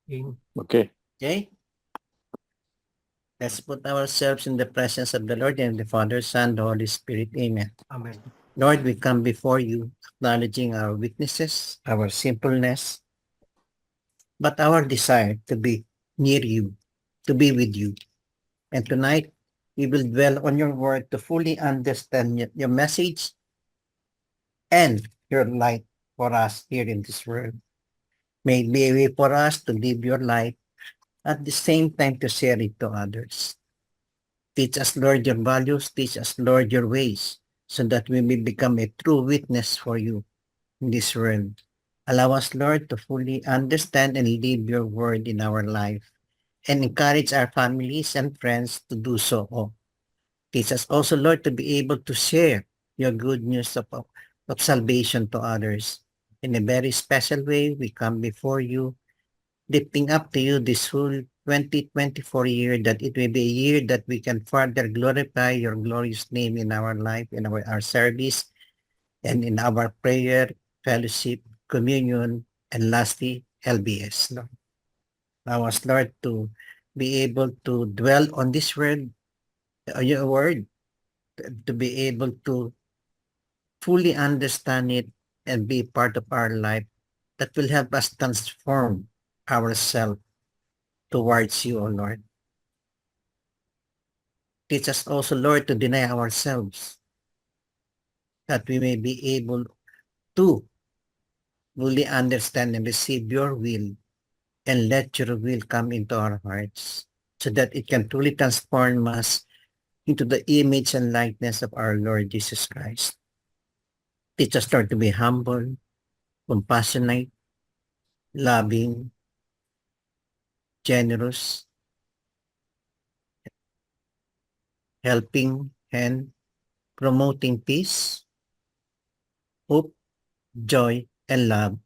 Okay. Okay? Let's put ourselves in the presence of the Lord and the Father, Son, the Holy Spirit. Amen. Amen. Lord, we come before you, acknowledging our weaknesses, our simpleness, but our desire to be near you, to be with you. And tonight, we will dwell on your word to fully understand your message and your light for us here in this world. May it be a way for us to live your life at the same time to share it to others. Teach us, Lord, your values. Teach us, Lord, your ways, so that we may become a true witness for you in this world. Allow us, Lord, to fully understand and live your word in our life and encourage our families and friends to do so. Teach us also, Lord, to be able to share your good news of salvation to others. In a very special way, we come before you, lifting up to you this whole 2024 year, that it may be a year that we can further glorify your glorious name in our life, in our service, and in our prayer, fellowship, communion, and lastly, LBS. Lord. Allow us, Lord, to be able to dwell on this word, your word, to be able to fully understand it and be part of our life that will help us transform ourselves towards you, O Lord. Teach us also, Lord, to deny ourselves that we may be able to fully understand and receive your will and let your will come into our hearts so that it can truly transform us into the image and likeness of our Lord Jesus Christ. Teach us, Lord, to be humble, compassionate, loving, generous, helping, and promoting peace, hope, joy, and love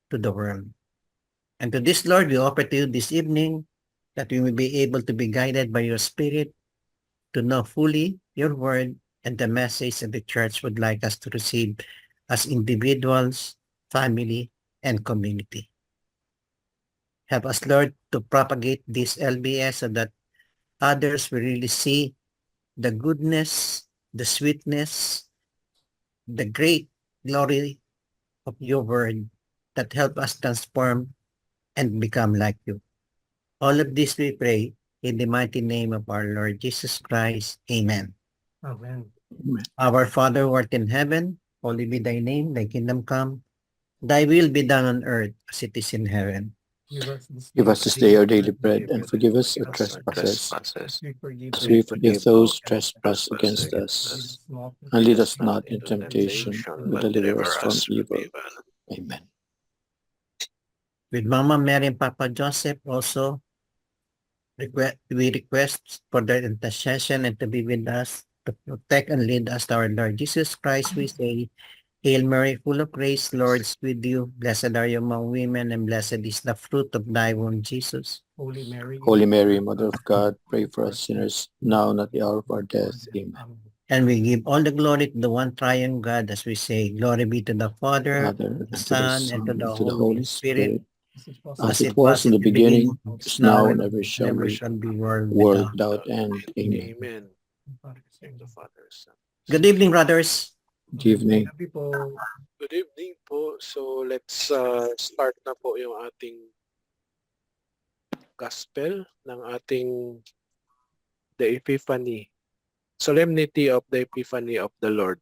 to the world. And to this, Lord, we offer to you this evening that we will be able to be guided by your Spirit to know fully your word and the message that the church would like us to receive as individuals, family, and community. Help us, Lord, to propagate this LBS so that others will really see the goodness, the sweetness, the great glory of your word that help us transform and become like you. All of this we pray in the mighty name of our Lord Jesus Christ. Amen. Amen. Our Father who art in heaven, holy be thy name, thy kingdom come, thy will be done on earth as it is in heaven. Give us this day our daily bread, and forgive us our trespasses, as we forgive those who trespass against us. And lead us not into temptation, but deliver us from evil. Amen. With Mama Mary and Papa Joseph also, we request for their intercession and to be with us, to protect and lead us to our Lord Jesus Christ. We say, Hail Mary, full of grace, Lord is with you. Blessed are you among women, and blessed is the fruit of thy womb, Jesus. Holy Mary, Mother of God, pray for us sinners, now and at the hour of our death. Amen. And we give all the glory to the one triune God as we say, Glory be to the Father, Father, to the and to the Son, and to Son, the and to the Holy Holy Spirit, Spirit, as as it it was was in in the the beginning, beginning, is is now, now, and and ever shall never be, shall be, world world without. without end. Amen. Amen. Thank the Father, Son. Good evening, brothers. Good evening. Good evening po. So let's start na po yung ating gospel ng ating the Epiphany, Solemnity of the Epiphany of the Lord,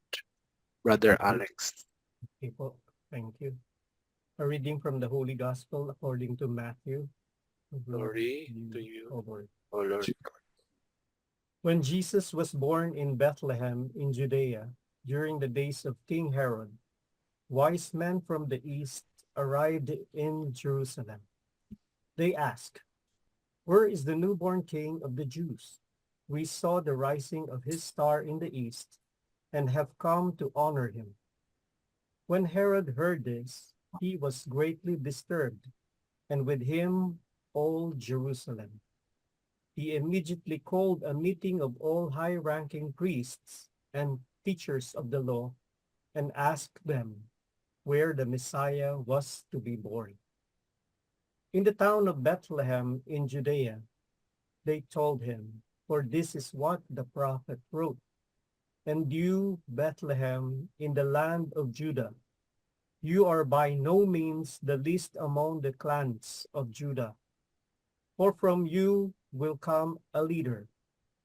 Brother Alex. Thank you. A reading from the Holy Gospel according to Matthew. Glory to you, O Lord. O Lord. When Jesus was born in Bethlehem in Judea during the days of King Herod, wise men from the east arrived in Jerusalem. They asked, "Where is the newborn king of the Jews? We saw the rising of his star in the east and have come to honor him." When Herod heard this, he was greatly disturbed, and with him all Jerusalem. He immediately called a meeting of all high-ranking priests and teachers of the law and asked them where the Messiah was to be born. In the town of Bethlehem in Judea, they told him, for this is what the prophet wrote. And you, Bethlehem, in the land of Judah, you are by no means the least among the clans of Judah. For from you will come a leader,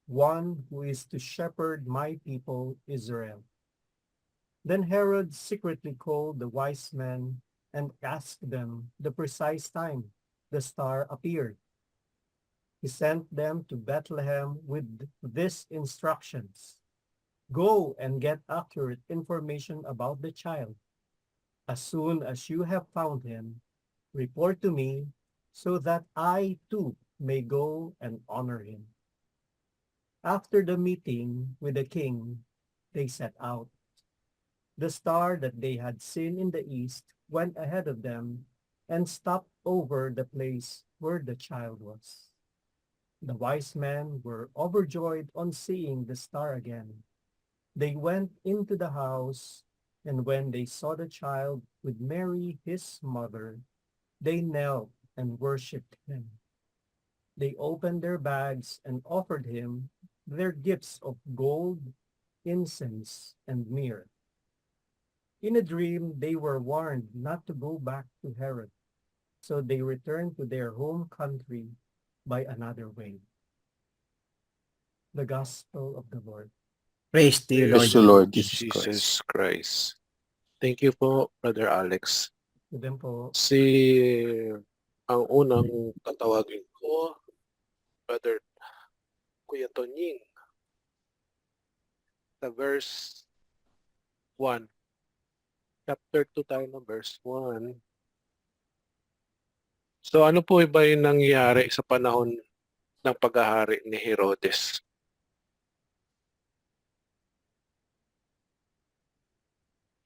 one who is to shepherd my people Israel. Then Herod secretly called the wise men and asked them the precise time the star appeared. He sent them to Bethlehem with these instructions. Go and get accurate information about the child. As soon as you have found him, report to me so that I too may go and honor him. After the meeting with the king, they set out. The star that they had seen in the east went ahead of them and stopped over the place where the child was. The wise men were overjoyed on seeing the star again. They went into the house, and when they saw the child with Mary, his mother, they knelt and worshipped him. They opened their bags and offered him their gifts of gold, incense, and myrrh. In a dream, they were warned not to go back to Herod, so they returned to their home country by another way. The Gospel of the Lord. Praise to you, Lord. Praise the Lord Jesus Christ. Jesus Christ. Thank you po, Brother Alex. To them po, Ang unang tatawagin ko, Brother Kuya Tonying. Sa verse 1. Chapter 2 tayo ng verse 1. So ano po ba yung nangyari sa panahon ng paghahari ni Herodes?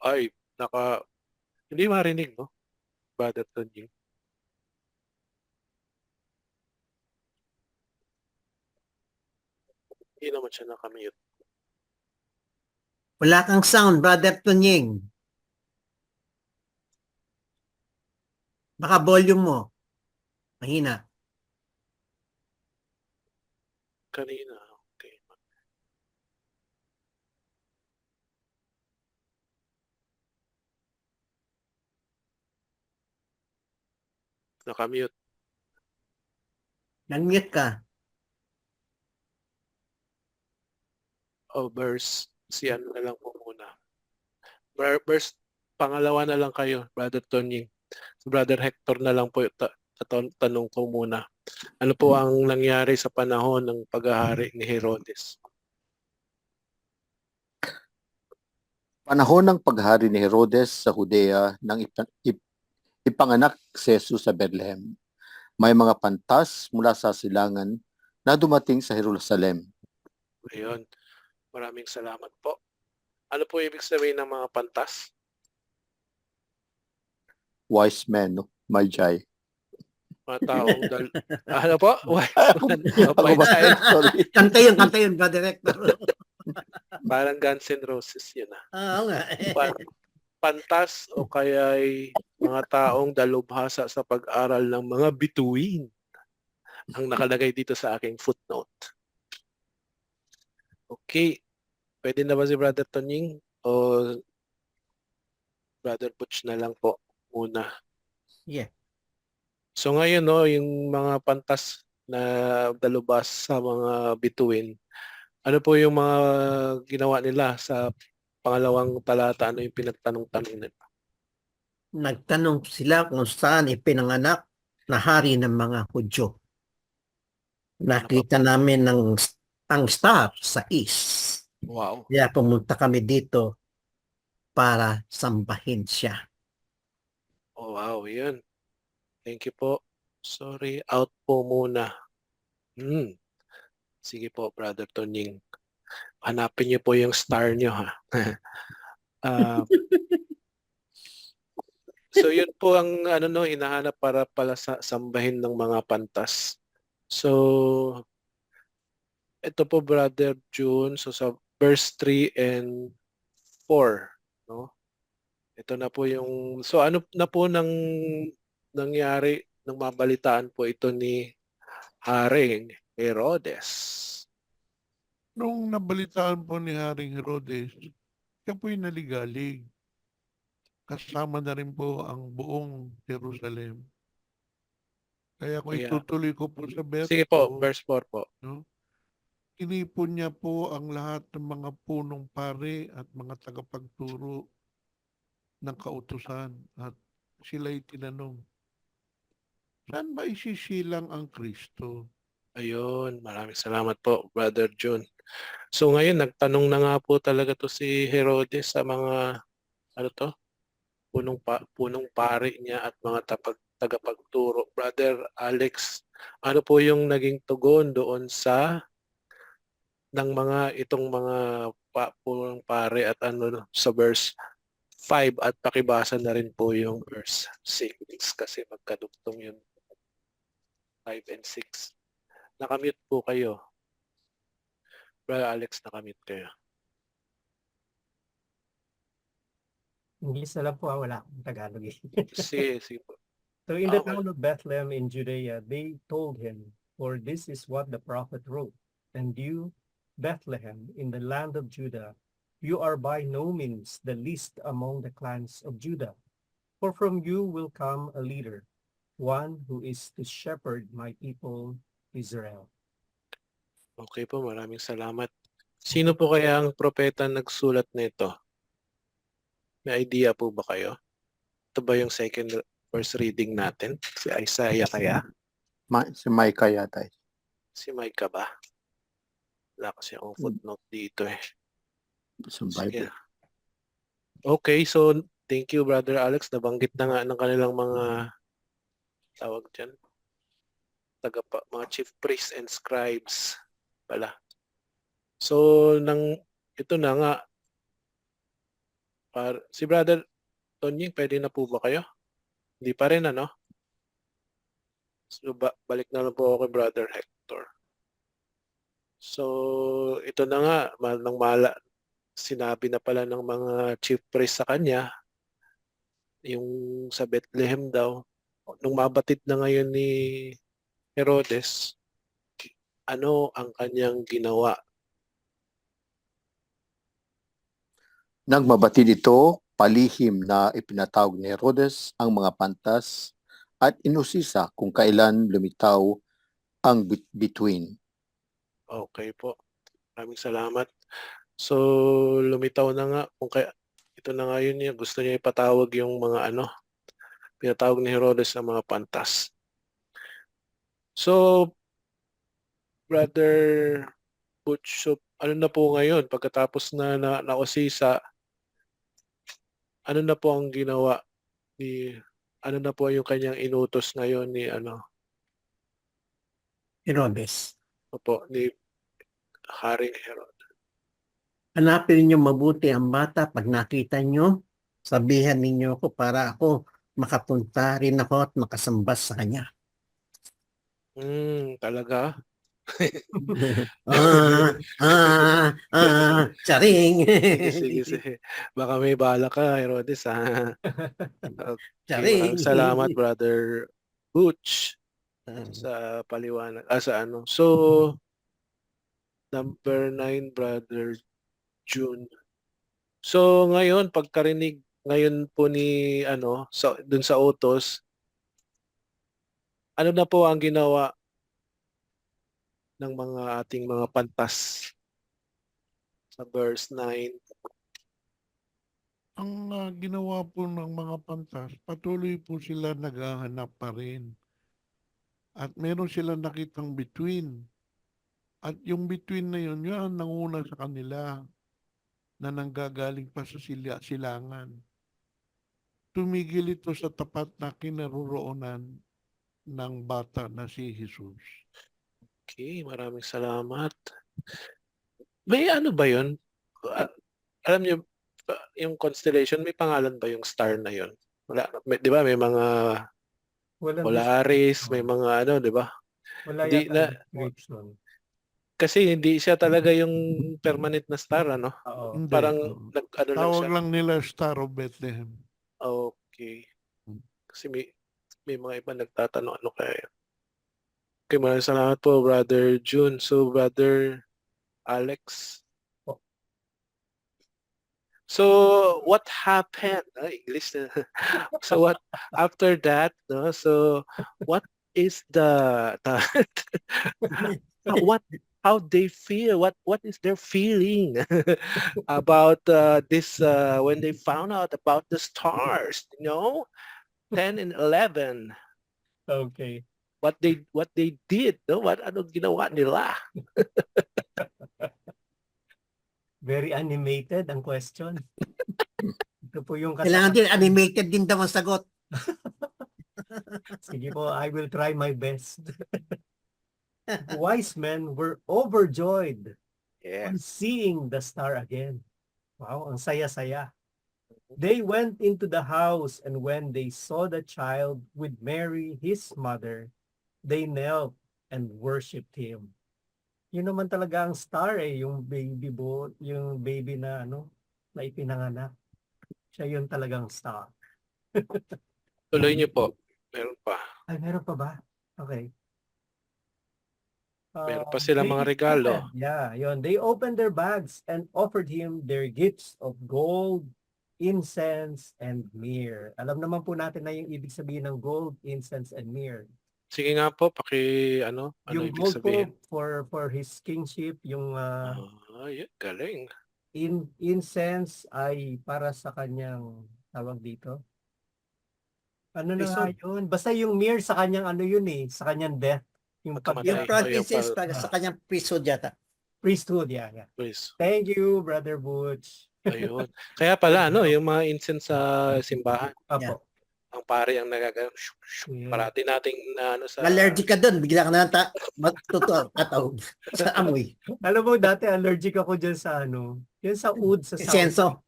Ay, hindi marinig, no? Brother Tonying. Hindi naman siya nakamute. Wala kang sound, Brother Tunying. Baka volume mo. Mahina. Kanina, okay. Nakamute. Nag-mute ka. Verse, ano na lang po muna. Verse, pangalawa na lang kayo, Brother Tonying. Brother Hector na lang po tanong ko muna. Ano po ang nangyari sa panahon ng paghahari ni Herodes? Panahon ng paghari ni Herodes sa Judea nang ipanganak si Jesus sa Bethlehem. May mga pantas mula sa silangan na dumating sa Jerusalem. Ayun. Maraming salamat po. Ano po ibig sabihin ng mga pantas? Wise men, no? Magi. Mga taong ano po? Ako ba? Sorry. Kanta yun, Brother Hector. Parang Guns N' Roses yun ah. Oo nga. Pantas o kaya'y mga taong dalubhasa sa pag-aral ng mga bituin ang nakalagay dito sa aking footnote. Okay. Pwede na ba si Brother Tonying o Brother Butch na lang po muna? Yeah. So ngayon, no, yung mga pantas na dalubas sa mga bituin, ano po yung mga ginawa nila sa pangalawang talata? Ano yung pinagtanong-tanong nila? Nagtanong sila kung saan ipinanganak na hari ng mga Hudyo. Nakita namin ang star sa east. Wow. Kaya pumunta kami dito para sambahin siya. Oh, wow, yun. Thank you po. Sorry, out po muna. Sige po, Brother Tonying. Hanapin niyo po yung star niyo, ha? So yun po ang hinahanap para pala sa sambahin ng mga pantas. So ito po, Brother June, so sa verse 3 and 4, no? Ito na po yung, so ano na po nangyari nung mabalitaan po ito ni Haring Herodes. Nung nabalitaan po ni Haring Herodes, siya po'y naligalig. Kasama na rin po ang buong Jerusalem. Kaya kung Kaya, itutuloy ko po sa verse sige po, 2, verse 4 po. no? Inipon niya po ang lahat ng mga punong pare at mga tagapagturo ng kautusan at sila'y tinanong, saan ba isisilang ang Kristo? Ayun, maraming salamat po, Brother June. So ngayon, nagtanong na nga po talaga to si Herodes sa mga, ano to, punong pari niya at mga tagapagturo. Brother Alex, ano po yung naging tugon doon sa ng mga itong mga punong pare at ano sa verse 5 at pakibasa na rin po yung verse 6 kasi magkadugtong yun 5 and 6. Nakamute po kayo. Brother Alex, nakamute kayo. English na lang po, wala akong Tagalog eh. Sige po. So in the Okay. town of Bethlehem in Judea, they told him, for this is what the prophet wrote, and you, Bethlehem, in the land of Judah, you are by no means the least among the clans of Judah, for from you will come a leader, one who is to shepherd my people Israel. Okay po, maraming salamat. Sino po kaya ang propeta nagsulat nito? May idea po ba kayo? Ito ba yung first reading natin? Si Isaiah kaya? Si Micah yata. Si Micah ba? Wala kasi akong footnote dito eh. Sa Sige. Bible. Okay, so thank you Brother Alex. Nabanggit na nga ng kanilang mga tawag dyan. Mga chief priests and scribes pala. So, ito na nga. Si Brother Tonying, pwede na po ba kayo? Hindi pa rin, ano? So, balik na lang po ako kay Brother Hector. So, ito na nga, sinabi na pala ng mga chief priest sa kanya, yung sa Bethlehem daw, nung mabatid na ngayon ni Herodes, ano ang kanyang ginawa? Nagmabatid ito, palihim na ipinatawag ni Herodes ang mga pantas at inusisa kung kailan lumitaw ang bituin. Okay po. Maraming salamat. So, lumitaw na nga. Ito na nga yun yung gusto niya ipatawag yung mga pinatawag ni Herodes ng mga pantas. So, Brother Butch, so, ano na po ngayon? Pagkatapos na nausisa, ano na po ang ginawa ano na po yung kanyang inutos ngayon ni Herodes. ni Haring Herod? Hanapin niyo mabuti ang bata. Pag nakita niyo, sabihan ninyo ako para ako makapunta rin ako at makasambas sa kanya. Talaga? Charing! Sige. Baka may bala ka, Herodes, ha? Okay, Charing! maraming salamat, Brother Butch, sa paliwanag. So, number 9, Brother June. So, ngayon, pagkarinig ngayon po ni, dun sa utos, ano na po ang ginawa ng mga ating mga pantas sa verse 9? Ang ginawa po ng mga pantas, patuloy po sila naghahanap pa rin. At meron sila nakitang bituin. At yung bituin na yun, yun ang nanguna sa kanila na nanggagaling pa sa silangan. Tumigil ito sa tapat na kinaroroonan ng bata na si Jesus. Okay, maraming salamat. May ano ba yun? Alam niyo, yung constellation, may pangalan ba yung star na yun? Wala, di ba? May mga Polaris, may mga di ba? Wala Hindi yata description. Kasi hindi siya talaga yung permanent na star, Oo. Hindi. Parang lang Tawag siya. lang nila Star of Bethlehem. Okay. Kasi May mga iba nagtatanong ano kaya. Okay, maraming salamat po, Brother June. So, Brother Alex. So, what happened? English na. So, what after that, no? So, what is what how they feel? What is their feeling about this when they found out about the stars, 10 and 11. Okay. What they did, no? Ano ginawa nila? Very animated ang question. Ito po yung Kailangan din, animated din daw ang sagot. Sige po, I will try my best. The wise men were overjoyed Yeah. on seeing the star again. Wow, ang saya-saya. They went into the house, and when they saw the child with Mary, his mother, they knelt and worshipped him. Yun naman talaga ang star yung yung baby na na ipinanganak. Siya yun talagang star. Tuloy niyo po. Meron pa. Ay, meron pa ba? Okay. Meron pa silang They mga regalo. yun. They opened their bags and offered him their gifts of gold, incense, and myrrh. Alam naman po natin na yung ibig sabihin ng gold, incense, and myrrh. Sige nga po, ano Yung ibig gold sabihin? po for his kingship, yung Galing. incense ay para sa kanyang tawag dito. Ano na nga yun? Basta yung myrrh sa kanyang sa kanyang death. Yung Yung frankincense para sa kanyang priesthood yata. priesthood, yeah. Please. Thank you, Brother Butch. Ayun. Kaya pala, yung mga incense sa simbahan, Apo. ang pare ang nagagano. Yeah. Parati nating sa... Allergic ka doon, bigla ka na lang tataw sa amoy. Alam mo, dati allergic ako dyan sa yun sa oud, sa sound. Senso.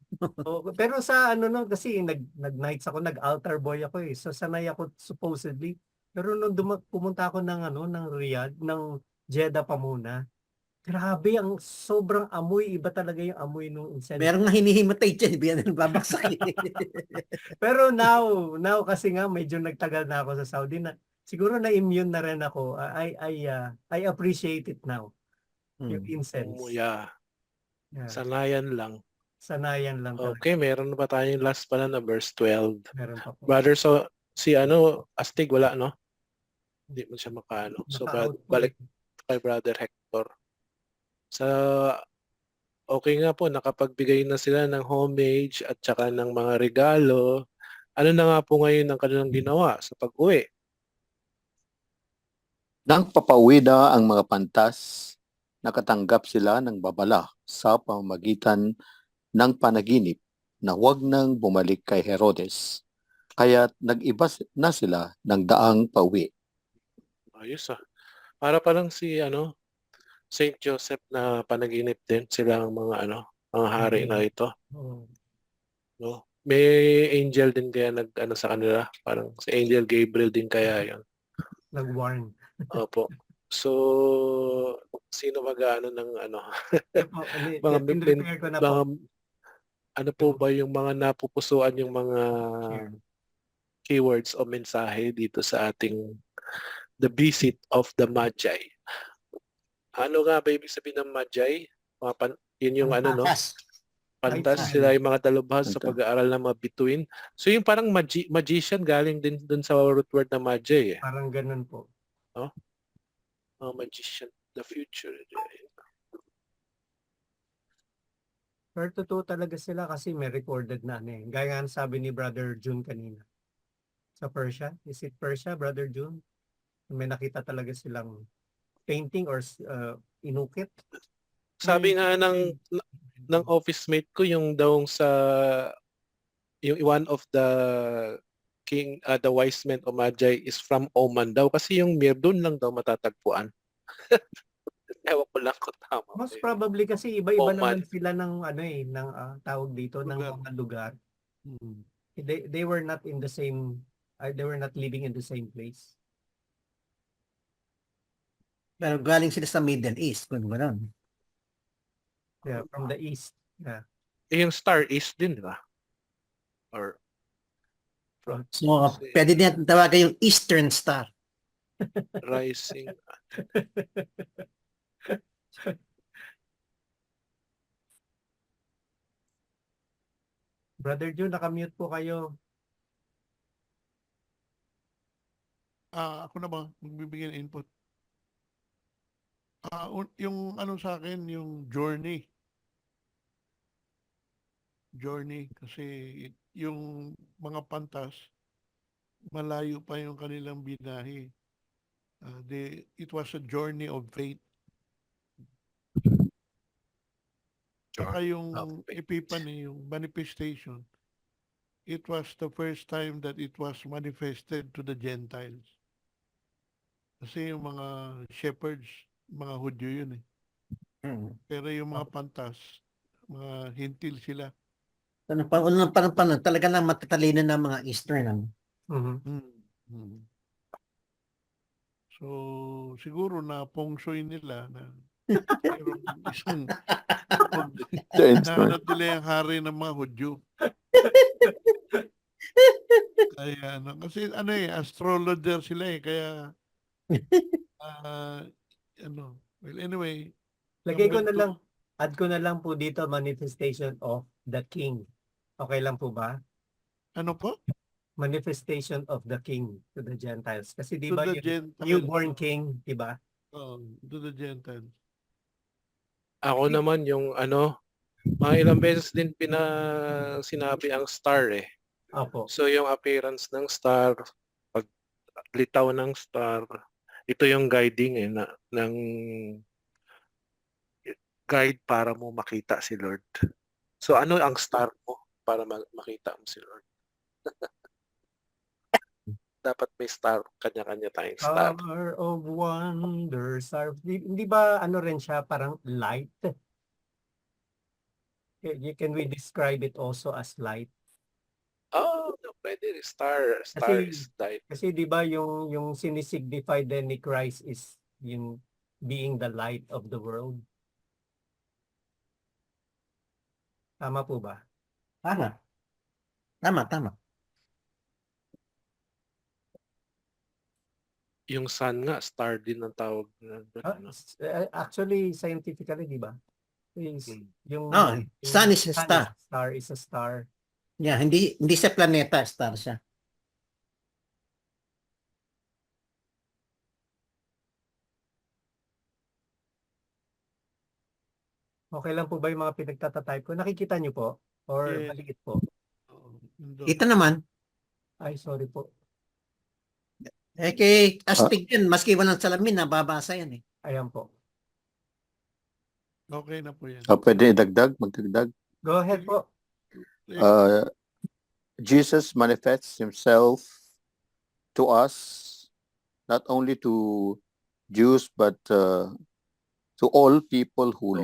Pero sa kasi nag-nights ako, nag-altar boy ako So sanay ako supposedly. Pero nung pumunta ako ng Riyadh, ng Jeddah pa muna. Grabe, ang sobrang amoy. Iba talaga yung amoy nung incense. Meron nga hinihimatay dyan, biyan na babaksak. Pero now kasi nga medyo nagtagal na ako sa Saudi na siguro na-immune na rin ako. I appreciate it now. Yung incense. Yeah. Sanayan lang. Sanayan lang talaga. Okay, meron pa tayong last pala na verse 12. Meron pa po. Brother, so si Astig wala, no? Hindi mo siya makaano. So balik kay Brother Hector. Okay nga po, nakapagbigay na sila ng homage at saka ng mga regalo. Ano na nga po ngayon ang kanilang ginawa sa pag-uwi? Nang papauwi na ang mga pantas, nakatanggap sila ng babala sa pamamagitan ng panaginip na huwag nang bumalik kay Herodes. Kaya nag-iba na sila ng daang pauwi. Ayos ah. Para palang si Saint Joseph na panaginip din sila ang mga mga hari na ito. No? May angel din kaya sa kanila, parang si Angel Gabriel din kaya 'yon. Nag-warn. Opo. So sino mag-aano ng ano po ba yung mga napupusuan yung mga keywords o mensahe dito sa ating the visit of the Magi. Ano nga ba ibig sabihin ng Magi? Yun yung Pantas, sila yung mga dalubhas sa pag-aaral ng mga bituin. So yung parang magician galing din dun sa root word na Magi. Parang ganun po. Magician, the future. Pero totoo talaga sila kasi may recorded na Gaya nga sabi ni Brother June kanina. Sa Persia. Is it Persia, Brother June? May nakita talaga silang painting or inukit. Sabi nga ng office mate ko yung daw yung one of the the wise men o Magi is from Oman daw kasi yung mir doon lang daw matatagpuan. Ewan ko lang kung tama. Most probably kasi iba-iba naman sila ng tawag dito ng mga lugar. They were not in the same they were not living in the same place. Pero galing sila sa Middle East, kung gano'n. Yeah, from the east. Yeah. Yung Star East din, di ba? Or From So, pwede din tawagan yung Eastern Star. rising. Brother June, nakamute po kayo. Ako na ba magbibigay ng input? Yung ano sa akin, yung journey. Journey kasi yung mga pantas, malayo pa yung kanilang binahe. It was a journey of faith. Saka yung of faith. epiphany, yung manifestation, it was the first time that it was manifested to the Gentiles. Kasi yung mga shepherds, mga Hudyo yun eh. Pero yung mga pantas, mga hintil sila. Unang panahon, talaga lang matatalino ng mga Eastern. Ano? Mhm. Hmm. So, siguro na pongsoy nila na mayroong isang nahanap nila yung hari ng mga Hudyo. Kaya, kasi astrologer sila eh, kaya, well, anyway, Lagay ko na number lang, add ko na lang po dito, manifestation of the King. Okay lang po ba? ano po? Manifestation of the King to the Gentiles. Kasi di To ba the yung Gentiles. newborn King, di ba? To the Gentiles. Ako naman yung mga ilang beses din sinabi ang star eh. Opo. So yung appearance ng star, paglitaw ng star, ito yung guiding ng guide para mo makita si Lord. So ano ang star mo para makita mo si Lord? Dapat may star, kanya-kanya tayong star. Star of wonders. Hindi ba ano rin siya parang light? Can we describe it also as light? Oh, no, pwede rin. Star Kasi- is light. Kasi di ba yung sinisignify din ni Christ is yung being the light of the world. Tama po ba? Tama. Tama. Yung sun nga, star din ang tawag. Actually, scientifically, di ba? Is yung Sun is a star. Star is a star. Yeah, hindi sa planeta, star siya. Okay lang po ba yung mga pinagtatatype ko? Nakikita niyo po? Or Yes. maliit po? Kita naman, Ay, sorry po. kay astig yun, maski walang salamin, nababasa yan eh. Ayan po. Okay na po yan. Pwede magdagdag. Go ahead po. Jesus manifests himself to us, not only to Jews, but to all people who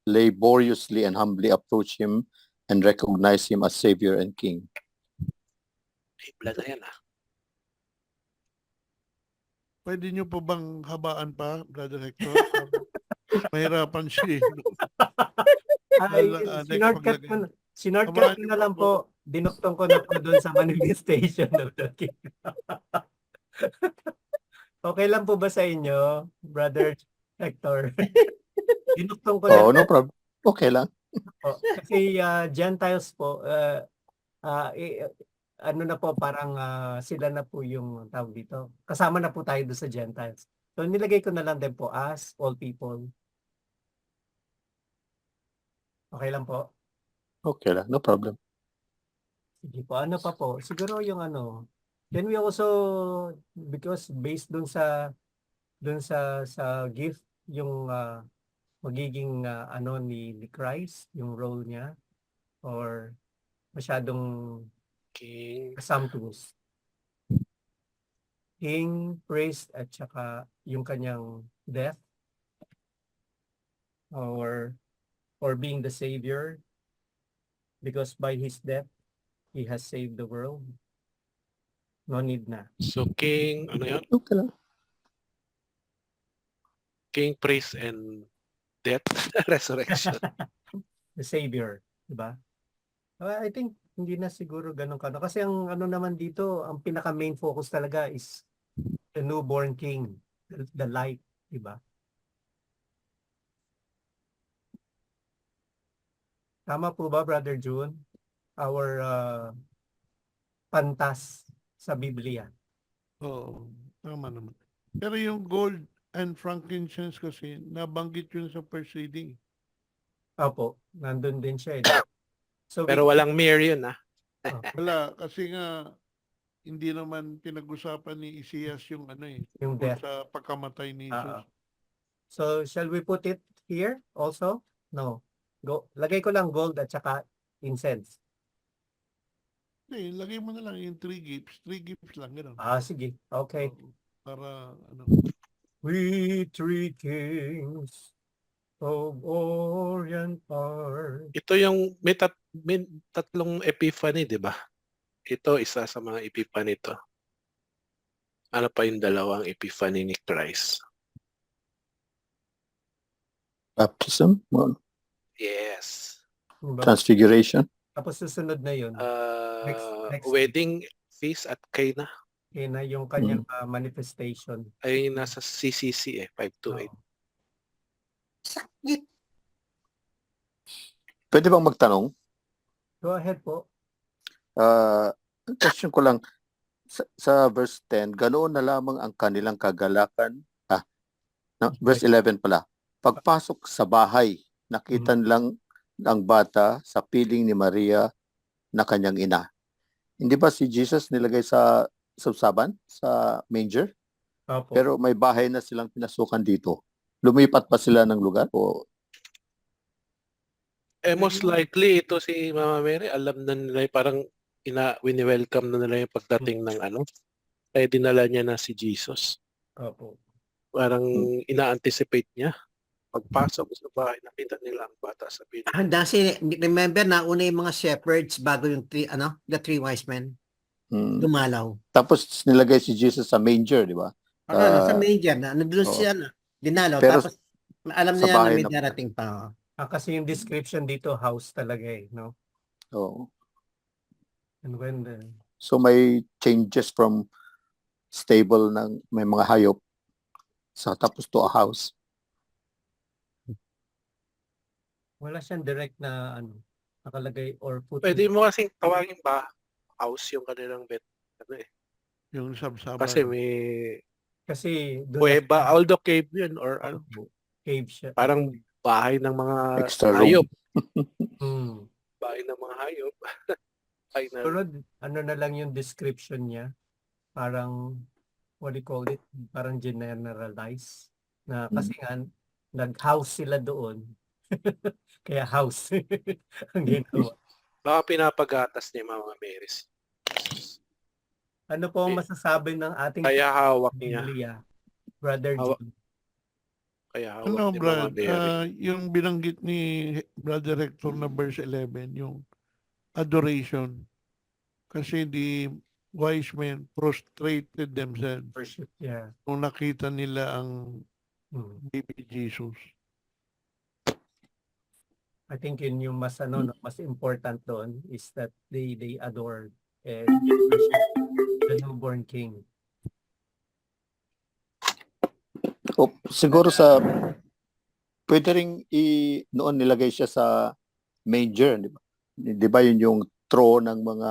laboriously and humbly approach him and recognize him as Savior and King. Bibla na yan Pwede nyo po bang habaan pa, Brother Hector? Mahirapan siya eh. Ay, Next sinortcut ko na lang po. Dinuktong ko na po doon sa manifestation of the King. Okay lang po ba sa inyo, Brother Hector? Dinuktong ko na. No problem. Okay lang. Kasi Gentiles po, ano na po, parang sila na po yung tawag dito. Kasama na po tayo doon sa Gentiles. So nilagay ko na lang din po as all people. Okay lang po? Okay lang. No problem. Sige po. Ano pa po? Siguro yung can we also, because based doon sa gift, yung magiging ni Christ, yung role niya, or masyadong King. presumptuous. King, priest, at saka yung kanyang death, or being the Savior, because by his death, he has saved the world. No need na. So king, ano yan? Okay lang. King, praise, and death, resurrection. The Savior, diba? I think hindi na siguro ganun ka. Kasi ang ano naman dito, ang pinaka main focus talaga is the newborn king, the light, di ba? Tama po ba, Brother June? Our pantas sa Biblia. Oo, tama naman. Pero yung gold and frankincense kasi, nabanggit yun sa first reading. Opo, nandun din siya. Eh. So, Pero walang mirror yun, ah. Wala, kasi nga, hindi naman pinag-usapan ni Isias yung ano eh, yung tungkol death. sa pagkamatay ni Jesus. So, shall we put it here also? No. Go. Lagay ko lang gold at saka incense. Lagay mo na lang yung 3 gifts. 3 gifts lang, gano'n. Sige. Okay. Oo, para, ano, We three kings of Orient are. Ito yung may tatlong epiphany, di ba? Ito isa sa mga epiphany to. Ano pa yung dalawang epiphany ni Christ? Baptism, Yes. transfiguration. Tapos susunod na yun. Next Wedding feast at Cana. Yun na yung kanyang manifestation. Ay nasa CCC 528. Sakit. Pwede bang magtanong? Go ahead po. Question ko lang, sa verse 10, ganoon na lamang ang kanilang kagalakan. Verse 11 pala. Pagpasok sa bahay, nakita lang ang bata sa piling ni Maria na kanyang ina. Hindi ba si Jesus nilagay sa sabsaban, sa manger? Opo. Pero may bahay na silang pinasukan dito. Lumipat pa sila ng lugar o Most likely ito si Mama Mary, alam na nila parang wini-welcome na nila yung pagdating ng ano. Kaya dinala niya na si Jesus. Opo. Parang ina-anticipate niya. Pagpasok sa bahay, nakita nila ang bata sa piling. Kasi remember na una yung mga shepherds bago yung the 3 wise men dumalaw. tapos nilagay si Jesus sa manger, di ba? Sa manger na nandun oo. siya dinalaw Pero tapos alam sa niya na bahay may na- darating pa. Kasi yung description dito, house talaga eh, no? Oo. And when So may changes from stable ng may mga hayop sa tapos to a house. wala siyang direct na nakalagay or put. Pwede mo kasing tawagin ba house yung kanilang bet. Ano eh. yung sabsaban. Kasi may Kasi kuweba, although cave yun or ano, cave siya. parang bahay ng mga Extra room. hayop. Hmm. Bahay ng mga hayop. Ay na, Pero ano na lang yung description niya, parang what do you call it? Parang generalize na kasi nga nag-house sila doon. Kaya house ang ginawa. baka pinapagatas ni Mama Mary. Ano po ang masasabi ng ating Kaya hawak niya. Biblia, Brother Hawak. June? Kaya hawak Ano, ni Mama Brad, Mary. yung binanggit ni Brother Hector na verse 11, yung adoration. Kasi the wise men prostrated themselves Worship, yeah. nung nakita nila ang Hmm. baby Jesus. I think yun yung mas mas important doon is that they adore and worship the newborn king. Siguro pwede ring noon nilagay siya sa manger, di ba? Di ba yun yung throne ng mga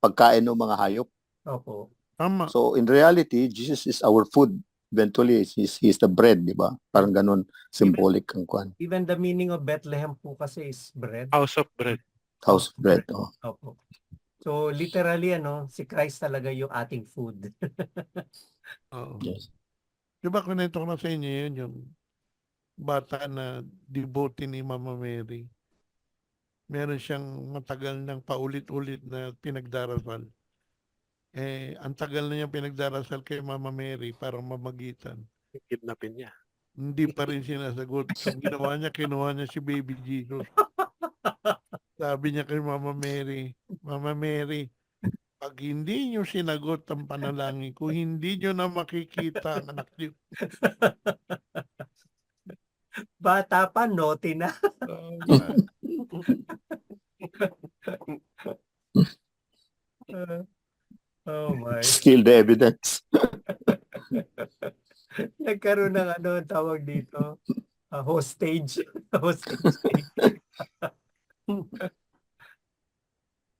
pagkain ng mga hayop? Opo. Tama. So in reality, Jesus is our food. Eventually, he's the bread, di ba? Parang ganun, symbolic ang kwan. Even the meaning of Bethlehem po kasi is bread. House of bread. House of bread. Oh. Opo. So literally si Christ talaga yung ating food. Oo. Yes. Diba kunento ko na sa inyo yun, yung bata na devotee ni Mama Mary. Meron siyang matagal ng paulit-ulit na pinagdarasal. Ang tagal na niyang pinagdarasal kay Mama Mary para mamagitan. Kidnapin niya. Hindi pa rin sinasagot. So, ginawa niya, kinuha niya si baby Jesus. Sabi niya kay Mama Mary, pag hindi niyo sinagot ang panalangin ko, hindi niyo na makikita ang anak niyo. Bata pa, naughty na. Steal the evidence. Nagkaroon ng ano, tawag dito, hostage. Hostage taking.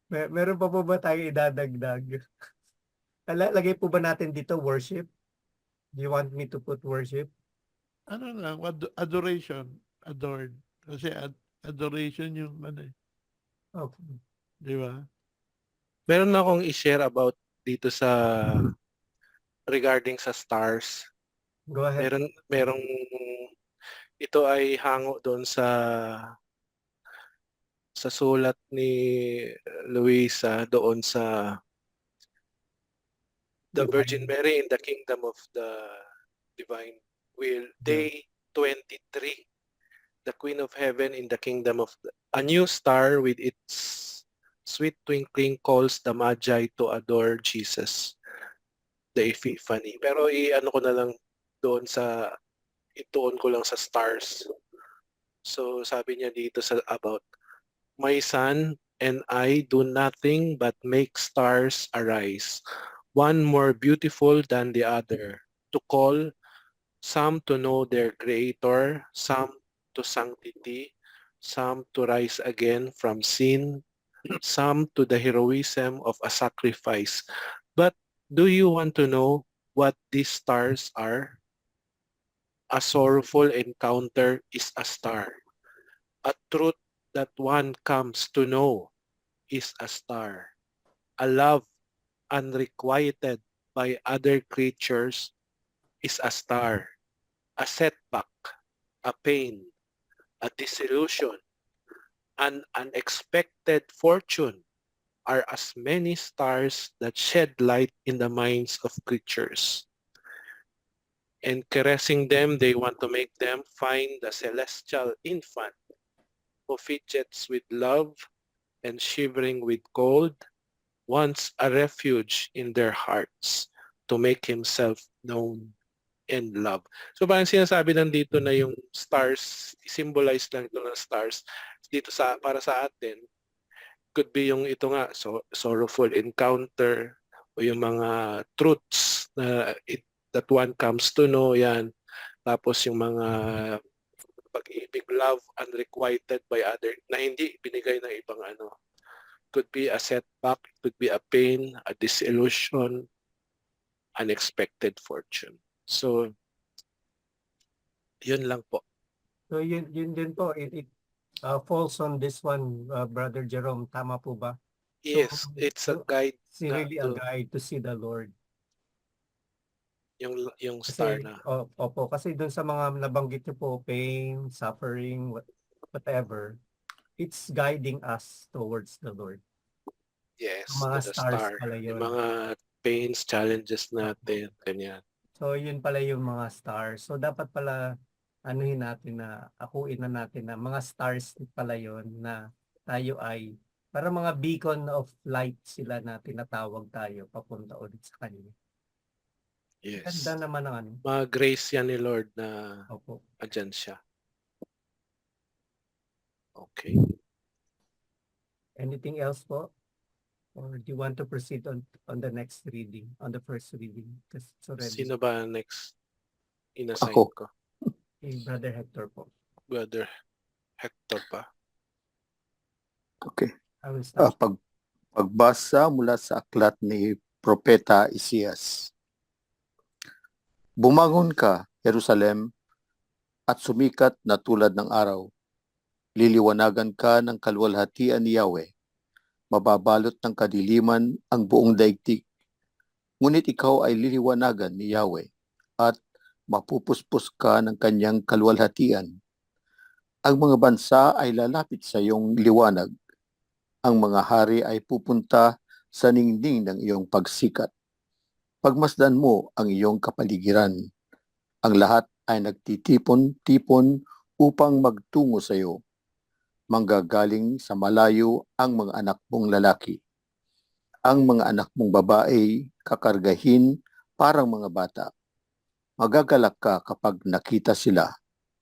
Meron pa po ba tayong idadagdag? Lagay po ba natin dito worship? Do you want me to put worship? Ano lang, adoration, adored. Kasi adoration yung ano eh, Okay. di ba? Meron na akong i-share about dito sa regarding sa stars. Go ahead. Merong ito ay hango doon sa sulat ni Luisa doon sa the Virgin Mary in the Kingdom of the Divine Will. Day 23. The Queen of Heaven in the Kingdom of a new star with its sweet twinkling calls the Magi to adore Jesus, the Epiphany. Pero i-ano ko na lang doon ituon ko lang sa stars. So sabi niya dito sa about, my son and I do nothing but make stars arise, one more beautiful than the other, to call some to know their Creator, some to sanctity, some to rise again from sin, some to the heroism of a sacrifice. But do you want to know what these stars are? A sorrowful encounter is a star. A truth that one comes to know is a star. A love unrequited by other creatures is a star. A setback, a pain, a disillusion, an unexpected fortune are as many stars that shed light in the minds of creatures. And caressing them, they want to make them find the celestial infant who fidgets with love and shivering with cold, wants a refuge in their hearts to make himself known and love. So parang sinasabi lang dito na yung stars, symbolize lang ito ng stars dito para sa atin. Could be yung ito nga, sorrowful encounter o yung mga truths na that one comes to know, yan. Tapos yung mga pag-ibig, love unrequited by other na hindi binigay ng ibang ano. Could be a setback, could be a pain, a disillusion, unexpected fortune. So, yun lang po. So yun din po, it falls on this one, Brother Jerome. Tama po ba? Yes, it's a guide It's really a guide to see the Lord. yung star na. Opo, kasi dun sa mga nabanggit niyo po, pain, suffering, whatever, it's guiding us towards the Lord. Yes, Mga to the stars star. pala yun. Yung mga pains, challenges natin, ganyan. So yun pala yung mga stars. So dapat pala anuhin natin akuin na natin na mga stars pala yun na tayo ay para mga beacon of light sila na tinatawag tayo papunta ulit sa Kanya. Yes. Ganda naman ang ano. Mga grace yan ni Lord na Opo. andyan siya. Okay. Anything else po? Or do you want to proceed on the next reading, on the first reading? Because it's already Sino ba next inassign Ako. ko? Brother Hector po. Brother Hector pa. Okay. I will start. Pagbasa mula sa aklat ni Propeta Isias. Bumangon ka, Jerusalem, at sumikat na tulad ng araw. Liliwanagan ka ng kalwalhatian ni Yahweh. Mababalot ng kadiliman ang buong daigdig. Ngunit ikaw ay liliwanagan ni Yahweh at mapupuspos ka ng kanyang kalwalhatian. Ang mga bansa ay lalapit sa iyong liwanag. Ang mga hari ay pupunta sa ningning ng iyong pagsikat. Pagmasdan mo ang iyong kapaligiran. Ang lahat ay nagtitipon-tipon upang magtungo sa iyo. Manggagaling sa malayo ang mga anak mong lalaki. Ang mga anak mong babae kakargahin parang mga bata. Magagalak ka kapag nakita sila.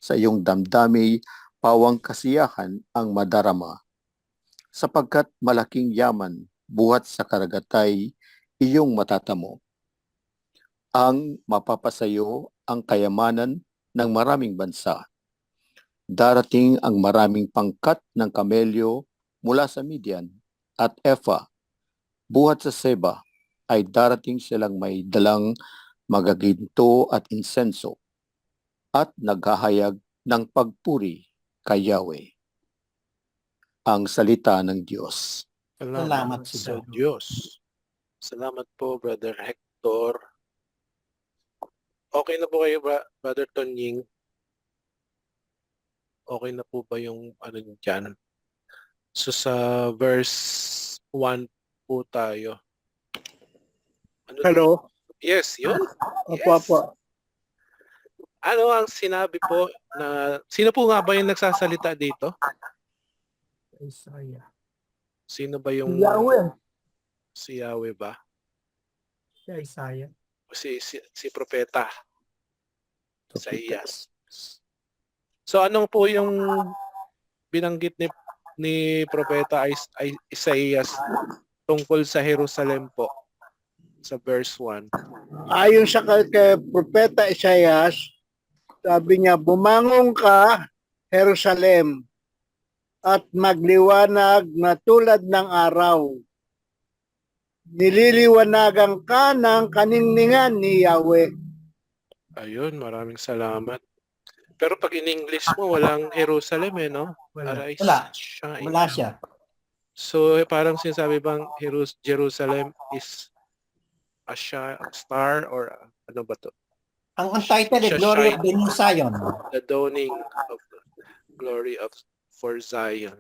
Sa iyong damdami, pawang kasiyahan ang madarama. Sapagkat malaking yaman buhat sa karagatay, iyong matatamo. Ang mapapasayo ang kayamanan ng maraming bansa. Darating ang maraming pangkat ng kamelyo mula sa Midian at Efa, buhat sa Seba, ay darating silang may dalang magaginto at insenso at naghahayag ng pagpuri kay Yahweh. Ang salita ng Diyos. Salamat sa sa Diyos. Salamat po, Brother Hector. Okay na po kayo, Brother Tonying? Okay na po ba yung ano dyan? So sa verse 1 po tayo. Ano Hello? Yes, yun. Opo, opo. Ano ang sinabi po na, sino po nga ba yung nagsasalita dito? Isaiah. Sino ba yung Yahweh. si Yahweh ba? Si Isaiah. O si propeta? Isaías. So anong po yung binanggit ni propeta Isaías tungkol sa Jerusalem po sa verse 1? Ayon sa kay Propeta Isaias, sabi niya, bumangon ka, Jerusalem, at magliwanag na tulad ng araw. Nililiwanagan ka ng kaningningan ni Yahweh. Ayun, maraming salamat. Pero pag in English mo, walang Jerusalem no? Wala. Arise, Wala. shine. Wala siya. So parang sinasabi bang Jerusalem is a star or ano ba to? Ang title ay Siya Glory of shine. the New Zion. The dawning of the glory of for Zion.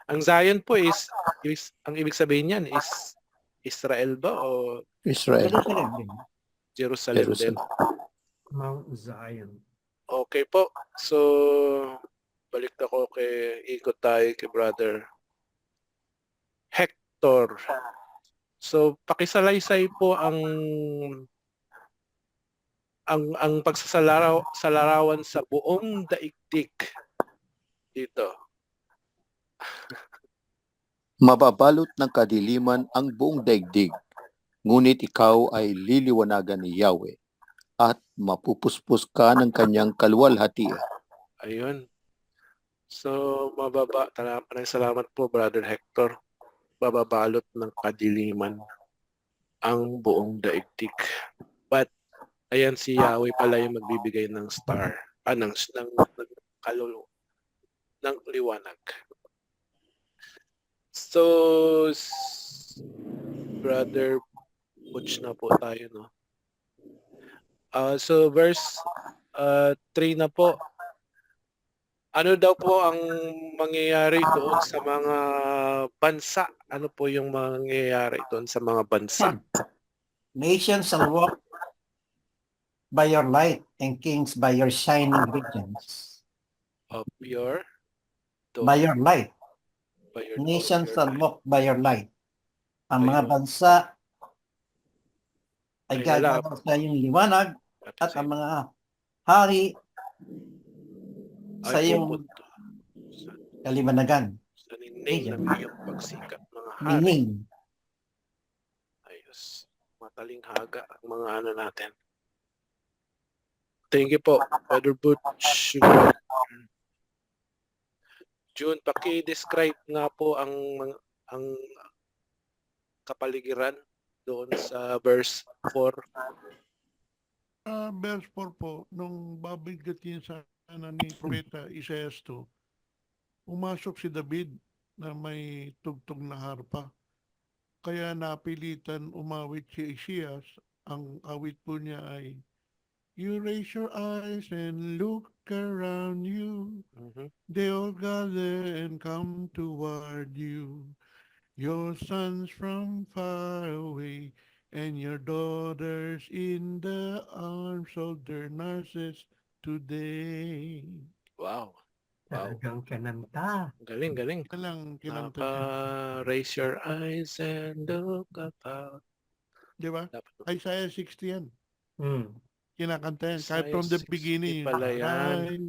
Ang Zion po is ang ibig sabihin niyan is Israel ba o Israel. Jerusalem din. Jerusalem din? Mount Zion. Okay po. So balik ako ikot tayo kay Brother Hector. So pakisalaysay po ang pagsasalarawan sa buong daigdig dito. Mababalot ng kadiliman ang buong daigdig, ngunit ikaw ay liliwanagan ni Yahweh at mapupuspos ka ng kanyang kaluwalhatian. Ayun. So, maraming salamat po, Brother Hector. Mababalot ng kadiliman ang buong daigdig. But, ayan si Yahweh pala yung magbibigay ng star, ng liwanag. So, Brother Butch na po tayo, no? So, verse 3 na po. Ano daw po ang mangyayari doon sa mga bansa? Ano po yung mangyayari doon sa mga bansa? Nations shall walk by your light and kings by your shining radiance. Of your By your light. by your Nations your shall light. walk by your light. Ang mga Ayun. bansa ay Ay, gagawa sa iyong liwanag at Sa- ang mga hari sa ay iyong pupunta kaliwanagan. sa ningning ng iyong pagsikat, mga hari. Meaning, Ayos. Matalinghaga ang mga ano natin. Thank you po, Brother Butch. June, paki-describe nga po ang kapaligiran doon sa verse 4. Verse 4 po, nung babigkatin sana ni Propeta Isaias 2, pumasok si David na may tugtog na harpa. Kaya napilitan umawit si Isaias. Ang awit po niya ay, You raise your eyes and look around you. They all gather and come toward you. Your sons from far away, and your daughters in the arms of their nurses today. Wow. Wow. Talagang kananta. Galing, galing. Kinanta niya. Raise your eyes and look about. Di ba? Dapat Isaiah 60 yan. Hmm. Kinakanta yan. Kahit Isaiah from the 60 beginning. pala yan. Shine,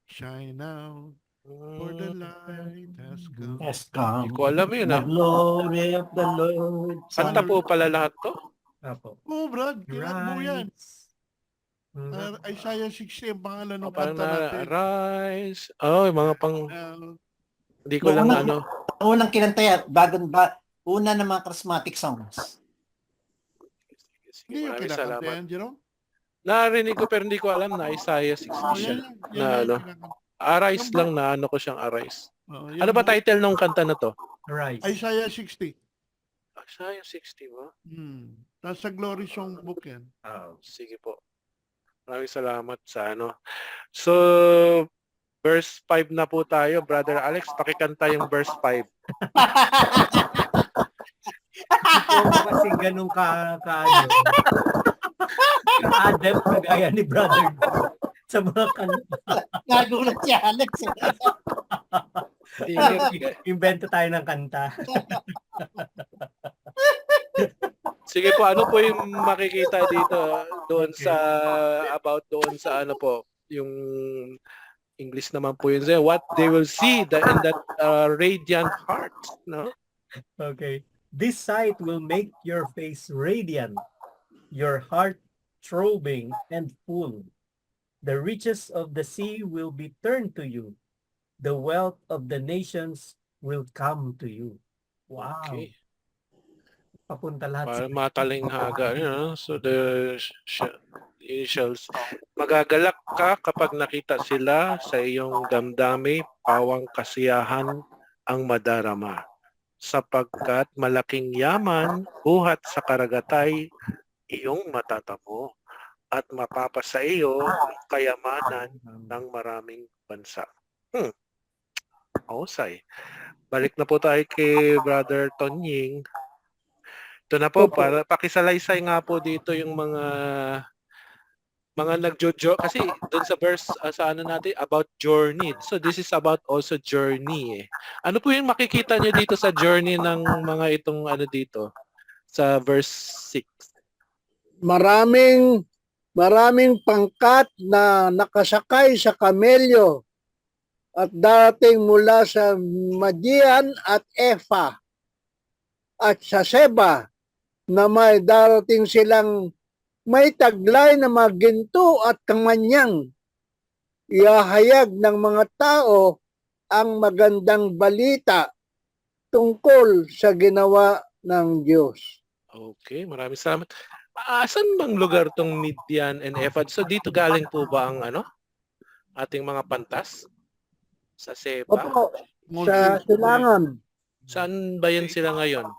shine out. For the light has come. Has Hindi come. ko alam yun The ah. glory of the Lord. Kanta po pala lahat to? Apo. Oh, Brad, kailan mo yan? Rise. Mm, Isaiah 60 ang pangalan ng Parang kanta na, natin. rise. Oh, yung mga pang, Uh, hindi ko lang Unang- ano. Unang kinanta yan, una ng mga charismatic songs. Sige, hindi yung maraming kinakanta salamat. yan, Jerome? Narinig ko pero hindi ko alam na Isaiah 60 Oh, siya. yan, Na ano? kinakanta. Arise Yung lang na ano ko siyang arise. Oh, Ano ba title ng kanta na to? Rise. Isaiah 60. Isaiah 60 ba? Nasa Glory Song Book yan. Sige po. Maraming salamat sa ano. So, verse 5 na po tayo. Brother Alex, pakikanta yung verse 5. Hindi ko kasi ganun ano, ka-adept na gaya ni brother sa mga kanta. Nagulat si Alex. Invento tayo ng kanta. Sige po, ano po yung makikita dito doon sa about doon sa ano po, yung English naman po yun. What they will see in that radiant heart, no? Okay. This sight will make your face radiant, your heart throbbing and full. The riches of the sea will be turned to you. The wealth of the nations will come to you. Wow. Okay. Papunta lahat Para matalinghaga, you know? So the initials. Magagalak ka kapag nakita sila sa iyong damdami, pawang kasiyahan ang madarama. Sapagkat malaking yaman, buhat sa karagatay, iyong matatamo at mapapasa iyo ang kayamanan ng maraming bansa. Ausay. Balik na po tayo kay Brother Tonying. Ito na po, para pakisalaysay nga po dito yung mga nagjojo kasi doon sa verse sa ano natin about journey. So this is about also journey eh. Ano po yung makikita niyo dito sa journey ng mga itong ano dito sa verse 6? Maraming pangkat na nakasakay sa kamelyo at dating mula sa Madian at Efa at sa Seba na may darating silang may taglay na mga ginto at kamanyang. Iahayag ng mga tao ang magandang balita tungkol sa ginawa ng Diyos. Okay, maraming salamat. Saan bang lugar tong Midian and Ephah? So dito galing po ba ang ano? Ating mga pantas? Sa Seba? Opo, sa silangan. Saan ba yan sila ngayon?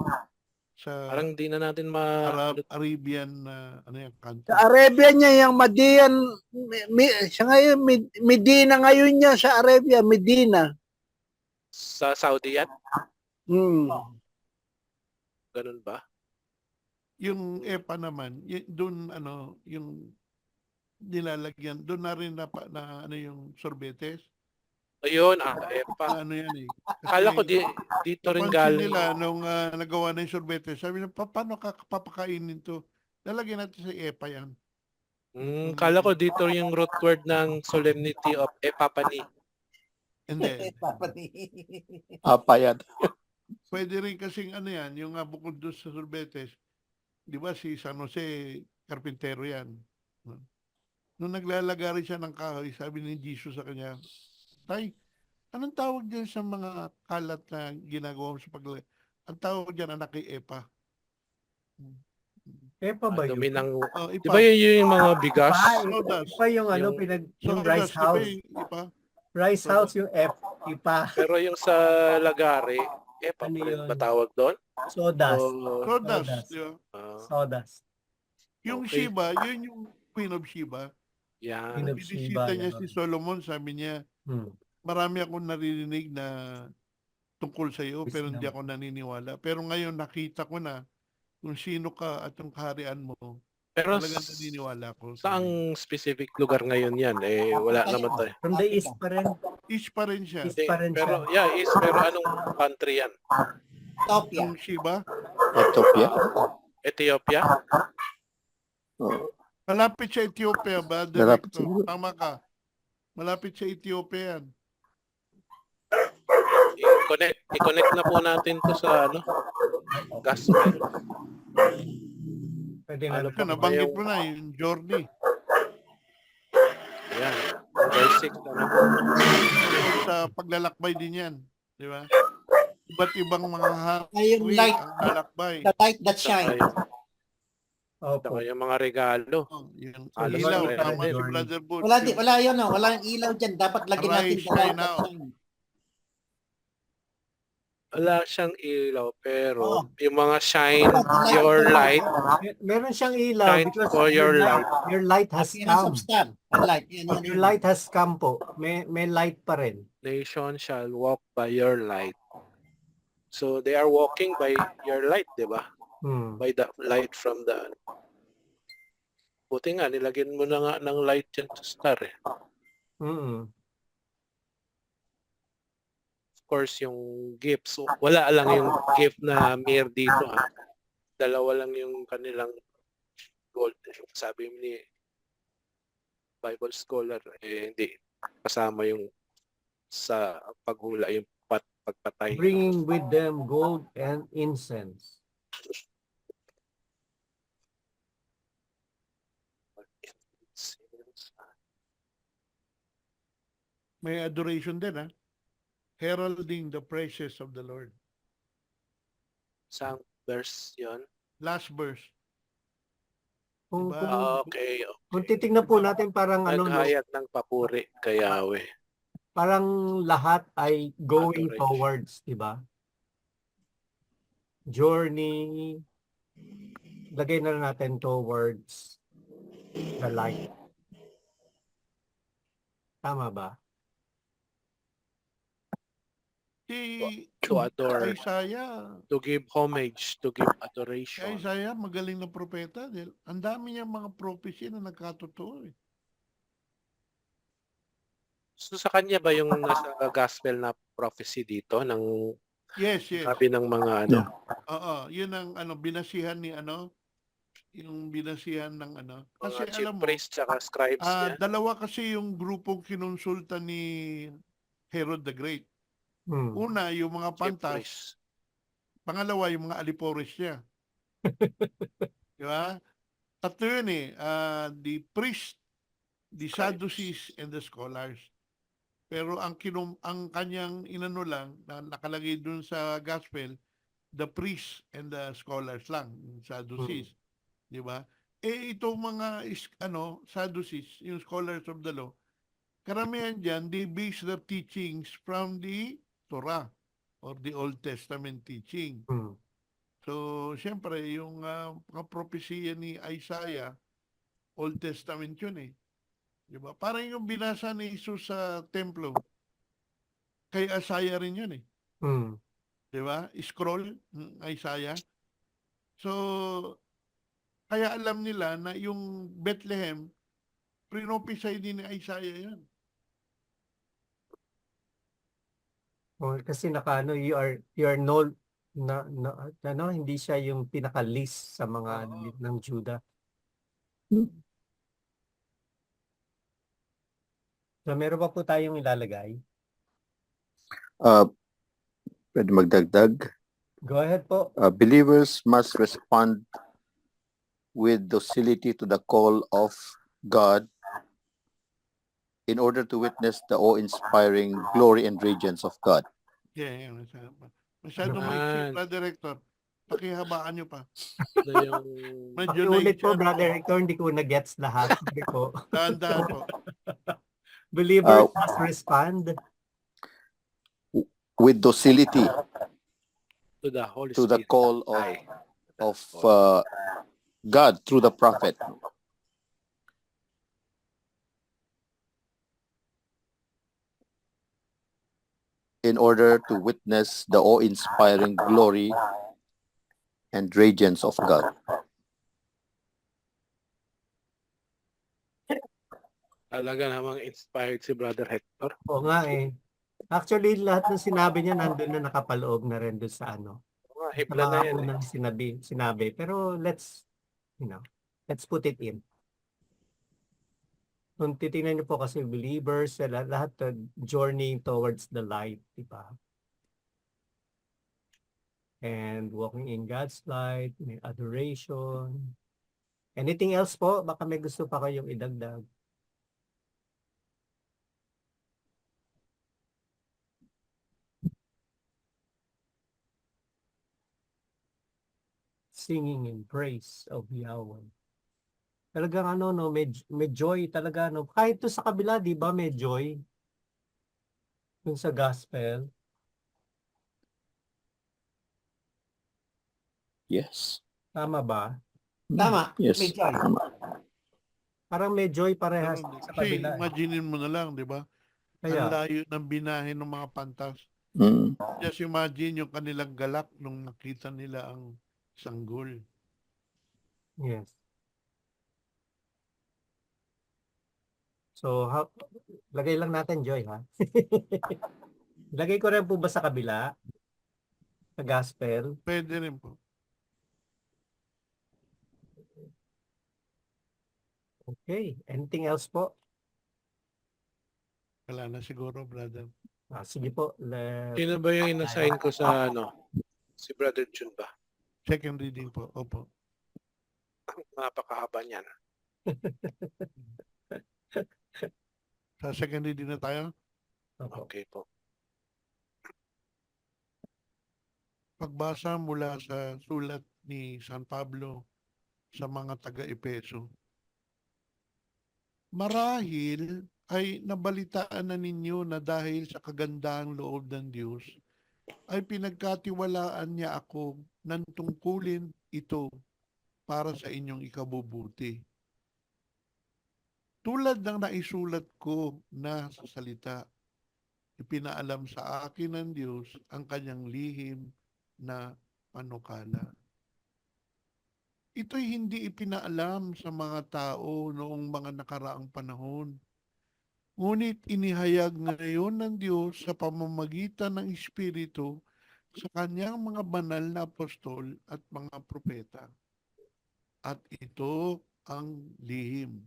Sa Parang di na natin Arabian ano yung country. Sa Arabia niya yung Madian, siya ngayon, Medina ngayon niya sa Arabia, Medina. sa Saudi yan? Ganun ba? Yung EPA naman, doon ano, yung nilalagyan, doon na rin na ano yung sorbetes. Ayun, Epa. Ano yan eh. Akala ko dito rin Pansin galing. nila nung nagawa na yung sorbetes, sabi nila, paano papakainin to? Lalagyan natin sa EPA yan. Akala ko dito yung root word ng solemnity of Epapani. Hindi. Apa yan. Pwede rin kasing ano yan, yung bukod doon sa sorbetes, di ba si San Jose, karpintero yan. Nung naglalagay rin siya ng kahoy, sabi ni Jesus sa kanya, Tay, anong tawag dyan sa mga kalat na ginagawa mo sa paglalagay? Ang tawag dyan, anak kay Epa. Epa ba yun? Dumi ng, di Ipa. ba yun yung mga bigas? Ipa yung ano, yung rice house. Ipa. Rice house yung Ipa. Pero yung sa Lagare, Epa Ano pa rin yun? ba tawag doon? Sodas. Rodas. Rodas. Di ba? Sodas. Yung Okay. Sheba, yun yung Queen of Sheba. Yan. Queen of Sheba, Binisita niya yan. si Solomon, sabi niya, marami akong naririnig na tungkol sa iyo pero hindi ako naniniwala. Pero ngayon nakita ko na kung sino ka at yung kaharian mo. Pero Talagang naniniwala ko. saang specific lugar ngayon yan? Eh, wala naman tayo. From the east pa rin. East pa rin siya. East pa rin Pero, siya. pero anong country yan? Topia. Yung Sheba, Ethiopia. Ethiopia? Oh, malapit sa Ethiopia ba? Malapit Director? siguro. Tama ka. Malapit sa Ethiopia yan. i-connect na po natin to sa gospel. Pwede na. Ano Ito, pa nabanggit yung mo na yung journey. Ayan, verse 6 Tungkol sa paglalakbay din yan. Di ba? Iba't ibang mga Ay, yung hari light, ang lalakbay. the light that Saka shines. Opo. yung mga regalo. Oh, yung Halos ilaw, pareho tama din. si Brother Butch. Wala yun, no? Wala yung ilaw dyan. Dapat lagyan natin Arise, the light shine that out. shines. Wala siyang ilaw, pero Oo. yung mga shine Dapat the your that light, Meron siyang ilaw shine because for your light. your light has appearance of come. star. The light. Yan. Your light has come po. May light pa rin. Nation shall walk by your light. So they are walking by your light, di ba? By the light from the... Buti nga, nilagyan mo na nga ng light dyan to star eh. Mm. Of course, yung gifts. So, wala lang yung gift na mere dito. Dalawa lang yung kanilang gold. Sabi ni Bible scholar, hindi kasama yung sa paghula, yung pagpatay. Bringing with them gold and incense. May adoration din, ha? Heralding the praises of the Lord. Isang verse yun. Last verse. Kung, Diba? kung, Okay. kung titignan po natin parang ano, no, Naghayag ng papuri kay Yahweh. parang lahat ay going Adoration. towards, di ba? Journey, lagay na lang natin towards the light. Tama ba? Si To adore, Isaiah, to give homage, to give si adoration. Isaiah, magaling na propeta. Ang dami niya mga prophecy na nagkatotoo. Eh. So sa kanya ba yung nasa gospel na prophecy dito ng Yes. sabi ng mga ano? Oo, yun ang binasihan ni yung binasihan ng Kasi Mga chief alam mo, priests tsaka scribes niya. dalawa kasi yung grupong kinonsulta ni Herod the Great. Una, yung mga Chief pantas. priests. Pangalawa, yung mga alipores niya. Di ba? Tatlo yun eh. The priest, the Sadducees, and the scholars. Pero ang kanyang inano lang, na nakalagay dun sa gospel, the priests and the scholars lang, yung Sadducees. Di ba? Itong mga Sadducees, yung scholars of the law, karamihan dyan, they base their teachings from the Torah or the Old Testament teaching. So, siyempre, yung mga propesya ni Isaiah, Old Testament yun eh. Diba? Parang yung binasa ni Jesus sa templo, kay Isaiah rin yun eh. Diba? Scroll, Isaiah. So, kaya alam nila na yung Bethlehem, prinopesay din ni Isaiah yun. Kasi you are no hindi siya yung pinaka-list sa mga ng Judah. So meron pa po tayong ilalagay. Pwede magdagdag. Go ahead po. Believers must respond with docility to the call of God in order to witness the awe-inspiring glory and radiance of God. Yeah. Masyado maiksi, Brother Rector. Pakihabaan nyo pa. Medyo Ulit po, naiksi. Brother Hector, hindi ko na-gets lahat. Hindi po. Dahan-dahan po. Believers must respond with docility To the Holy to the Spirit. call of God through the prophet. In order to witness the awe-inspiring glory and radiance of God. Talaga namang inspired si Brother Hector. Oo nga eh. Actually, lahat ng sinabi niya nandun na nakapaloob na rin doon sa Hibla na yan. unang sinabi. Pero let's put it in. Kung titingnan niyo po kasi believers, lahat journeying towards the light, di ba? and walking in God's light, may adoration. Anything else po? Baka may gusto pa kayong idagdag. Singing in praise of Yahweh. Talagang ano, no, may joy talaga, no. Kahit to sa kabila, di ba, may joy. Yung sa gospel. Yes. Tama ba? Tama. Yes. May joy. Tama. Parang may joy parehas Ganun din. sa Kasi kabila. imaginein mo na lang, di ba? Ang Kaya, layo ng binahe ng mga pantas. Mm. Just imagine yung kanilang galak nung nakita nila ang sanggol. yes. So, lagay lang natin joy, ha? Lagay ko rin po ba sa kabila? Sa gospel? Pwede rin po. Okay. Anything else po? Wala na siguro, brother. Sige po. Sino ba yung inassign ko sa ano? Si Brother Jun ba? Second reading po. Opo. Napakahaba niyan. Sa second reading na tayo. Opo. Okay po. Pagbasa mula sa sulat ni San Pablo sa mga taga-Epeso. Marahil ay nabalitaan na ninyo na dahil sa kagandahang loob ng Diyos, ay pinagkatiwalaan niya ako ng tungkulin ito para sa inyong ikabubuti. Tulad ng naisulat ko na sa salita, ipinaalam sa akin ng Diyos ang kanyang lihim na panukala. Ito'y hindi ipinaalam sa mga tao noong mga nakaraang panahon. Ngunit inihayag ngayon ng Diyos sa pamamagitan ng Espiritu sa kanyang mga banal na apostol at mga propeta. At ito ang lihim.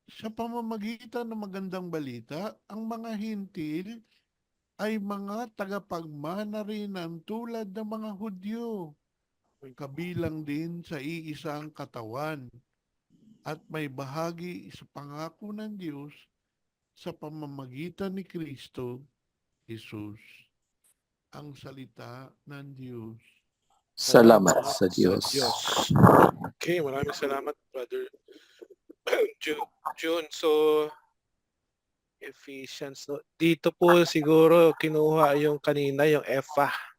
Sa pamamagitan ng magandang balita, ang mga hintil ay mga tagapagmana rin ng tulad ng mga Hudyo, kabilang din sa iisang katawan at may bahagi sa pangako ng Diyos sa pamamagitan ni Kristo Jesus, ang salita ng Diyos. Salamat sa Diyos. Okay, maraming salamat, Brother June. So, Ephesians. No? Dito po siguro kinuha yung kanina, yung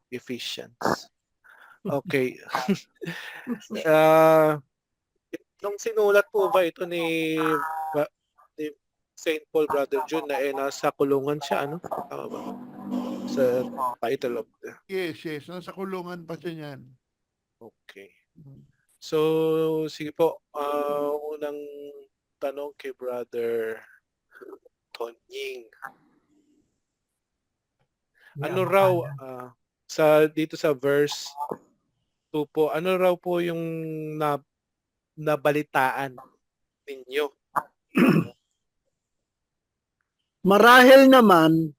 Ephesians. Okay. Nung sinulat po ba ito ni St. Paul, Brother June, na nasa kulungan siya, ano? Tama ba? Sa title of the... Yes. Nasa kulungan pa siya niyan. Okay. So, sige po. Unang tanong kay Brother Tonying. Ano raw, dito sa verse 2 po, ano raw po yung nabalitaan ninyo? Marahil naman,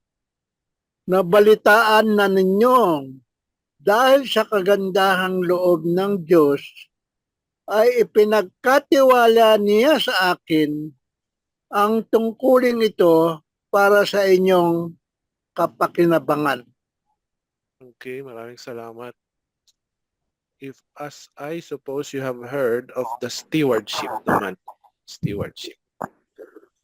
nabalitaan na ninyo dahil sa kagandahang loob ng Diyos ay ipinagkatiwala niya sa akin ang tungkulin ito para sa inyong kapakinabangan. Okay, maraming salamat. If as I suppose you have heard of the stewardship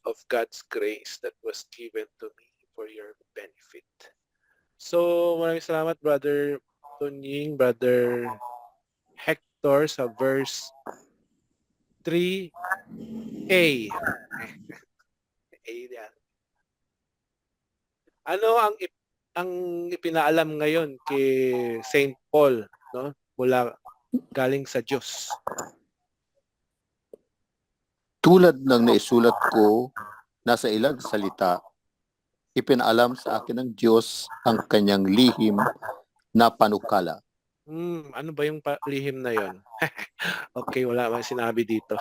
of God's grace that was given to me for your benefit. So, maraming salamat, Brother Tonying, Brother Hector, sa verse 3a. A yan. Ano ang ipinaalam ngayon kay St. Paul, no? Mula galing sa Diyos. Tulad ng naisulat ko nasa ilang salita, ipinaalam sa akin ng Diyos ang kanyang lihim na panukala. Ano ba yung lihim na yon? Okay, wala man sinabi dito.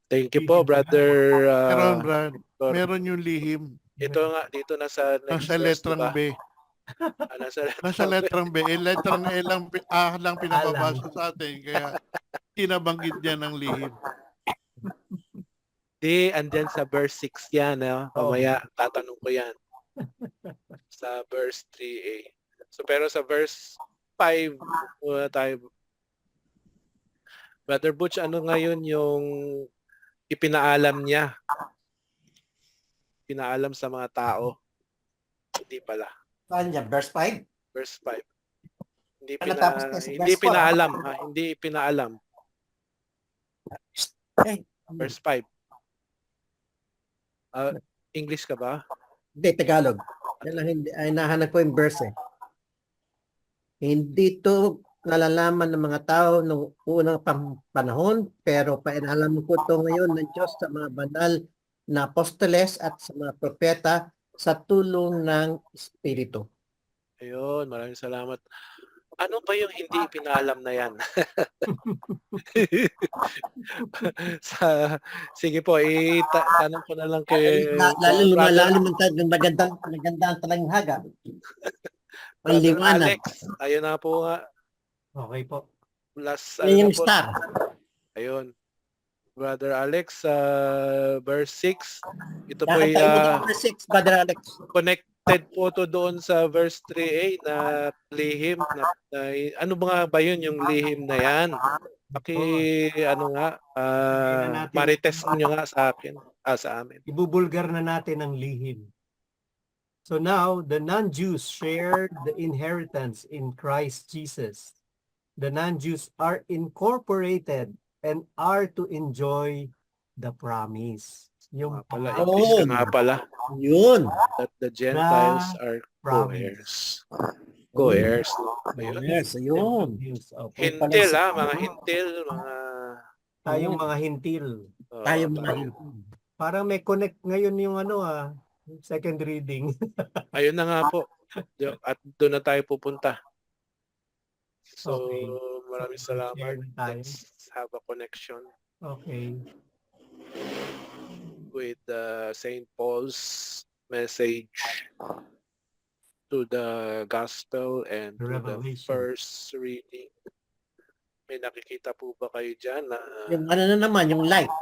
Thank you po, Brother. Meron, Brad. Meron yung lihim. Ito nga, dito na sa next Nasa verse, letrang diba? B. Nasa letrang B. Letrang E lang, A lang pinapabasa sa atin. Kaya kinabanggit niya ng lihim. Di, andyan sa verse 6 yan. Mamaya, tatanong ko yan. Sa verse 3a. So, pero sa verse 5, wala tayo. Brother Butch, ano ngayon yung ipinaalam niya? Pinaalam sa mga tao? Hindi pala. Saan niya? Verse 5? Verse 5. Hindi Natapos na sa hindi verse 4. pinaalam. Hindi pinaalam. Eh, Verse 5. English ka ba? Hindi, Tagalog. Yan lang, hindi, ay nahanap ko yung verse eh. Hindi to nalalaman ng mga tao noong unang panahon, pero painalam ko to ngayon ng Diyos sa mga banal na apostoles at sa mga propeta sa tulong ng Espiritu. Ayun, maraming salamat. Ano ba yung hindi ipinaalam na yan? Sige po, itanong ko na lang kay Lalo lumalalim ang magandang talanghaga. Ang liwanag. Alex, ayun na po nga. Okay po. Last, Yan yung na po. star. Ayun. Brother Alex, verse 6. Ito po Nakita mo yung verse 6, Brother Alex. connected po to doon sa verse 3a na lihim. Ano ba yun yung lihim na yan? Marites nyo nga sa akin, sa amin. Ibubulgar na natin ang lihim. So now, the non-Jews shared the inheritance in Christ Jesus. The non-Jews are incorporated and are to enjoy the promise. Yung Pala, English ka nga pala. Yun. That the Gentiles are promise. co-heirs. Ayun. Yes, yun. Hintil, mga hintil, mga... Tayong mga hintil. Tayong mga Parang may connect ngayon yung second reading. Ayun na nga po. At doon na tayo pupunta. So, Okay. maraming salamat. Share na tayo. Let's have a connection Okay. with St. Paul's message to the gospel and to the Revelation. first reading. May nakikita po ba kayo dyan na Yung ano na naman, yung light.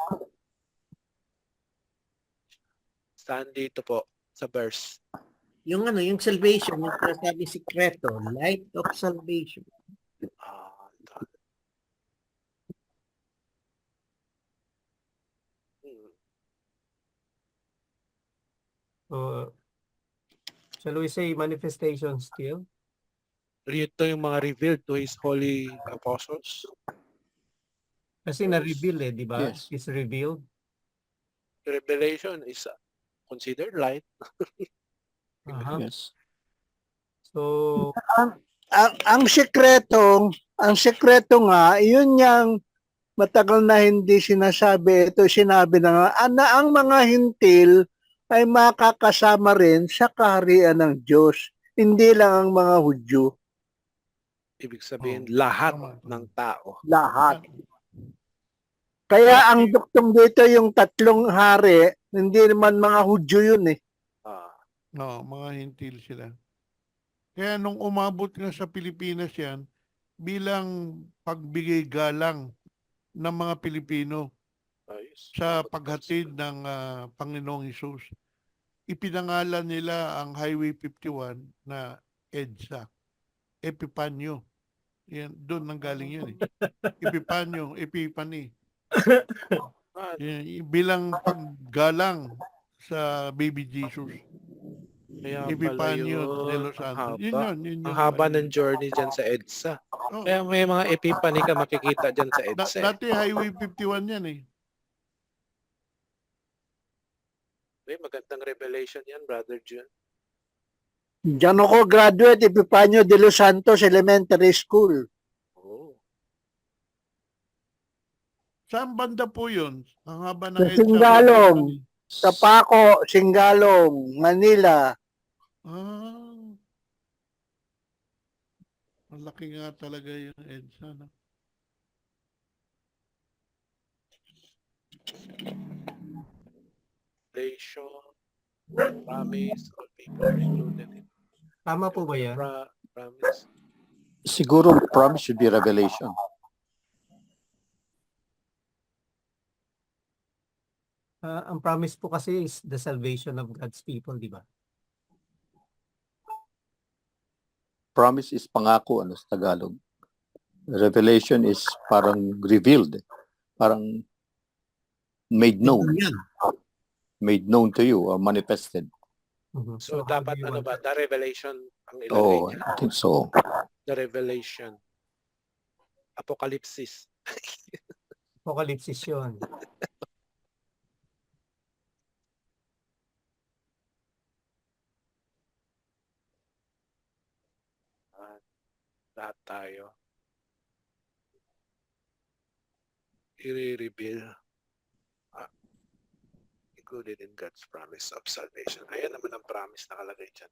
saan dito po sa verse? Yung yung salvation, yung sinasabi sikreto, light of salvation. Shall we say manifestation still? Ito yung mga revealed to His holy apostles. Kasi na-reveal di ba? Yes. It's revealed. Revelation is considered light. Aha. Yes. So, Ang sekreto nga, yun yung matagal na hindi sinasabi. Ito sinabi na nga, na ang mga hintil ay makakasama rin sa kaharian ng Diyos. Hindi lang ang mga Hudyo. Ibig sabihin, lahat ng tao. Lahat. Kaya ang duktong dito yung tatlong hari, hindi naman mga Hudyo yun eh. No, mga hintil sila. Kaya nung umabot nga sa Pilipinas yan, bilang pagbigay galang ng mga Pilipino sa paghatid ng Panginoong Hesus, ipinangalan nila ang Highway 51 na EDSA, Epipanyo. Yan, doon nanggaling yun eh. Epipanyo, Epiphany. Yan, bilang paggalang sa baby Jesus. Kaya Epipanyo de los Santos. Yun ang haba ng journey dyan sa EDSA. Oh. Kaya may mga epiphany ka makikita dyan sa EDSA. Dati Highway 51 yan eh. Magandang revelation yan, Brother Jun. Diyan ako graduate, Epipanyo de los Santos Elementary School. Oh. Saan banda po yun? Ang haba ng Sa EDSA. Singalong, sa Paco, Singalong, Manila. Malaki nga talaga yung EDSA. No? Revelation, promise, all people are included in. Tama po ba yan? Promise. Siguro promise should be revelation. Ang promise po kasi is the salvation of God's people, di ba? Promise is pangako ano sa Tagalog. Revelation is parang revealed, parang made known, Yan. made known to you or manifested. Mhm. So, how dapat do you ano want ba? it? The revelation ang ilagay Oh, niya. I think so. The revelation. Apocalypse. Apocalypse yun. Lahat tayo. I-reveal. Included in God's promise of salvation. Ayan naman ang promise nakalagay dyan.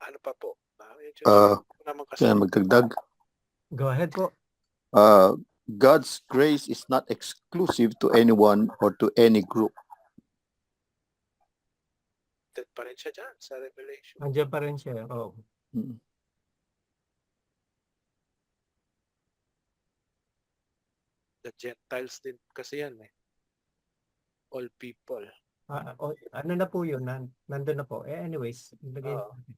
Ano pa po? Naman kasi. Kaya magdagdag. Go ahead po. God's grace is not exclusive to anyone or to any group. Dead pa rin siya dyan sa revelation. Andiyan pa rin siya. Oh. Mm. The Gentiles din kasi yan eh. All people. Ano na po yun? Nandun na po. Anyways, ilagay Oo. natin.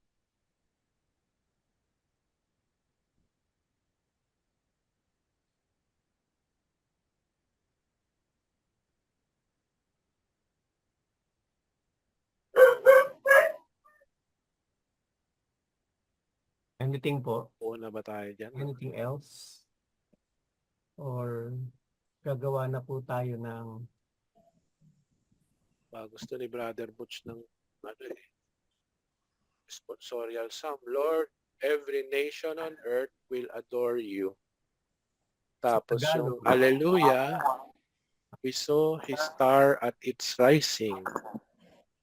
Anything po? Una ba tayo dyan? Anything else? Or gagawa na po tayo ng Gusto ni Brother Butch ng sponsorial psalm. Lord, every nation on earth will adore you. Tapos yung Tagalog. Hallelujah, we saw his star at its rising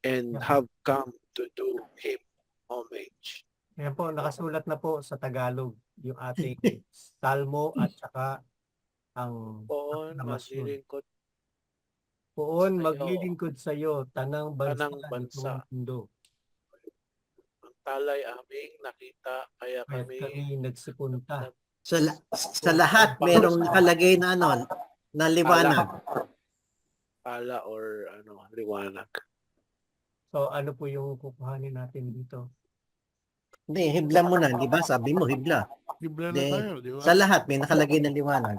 and have come to do him homage. Ayan po, nakasulat na po sa Tagalog yung ating salmo at saka ang Poon, Namasyon. maglilingkod Poon Sa'yo. maglilingkod sa iyo tanang bansa, Tanang bansa. nitong mundo. ang talay aming nakita, kaya At kami kami nagsipunta. Sa lahat, merong nakalagay na ano, na liwanag. pala or liwanag. So ano po yung kukuhanin natin dito? Hindi, hibla mo na, di ba? Sabi mo, hibla. Biblia na Hindi. tayo, di ba? Sa lahat, may nakalagay na liwanag.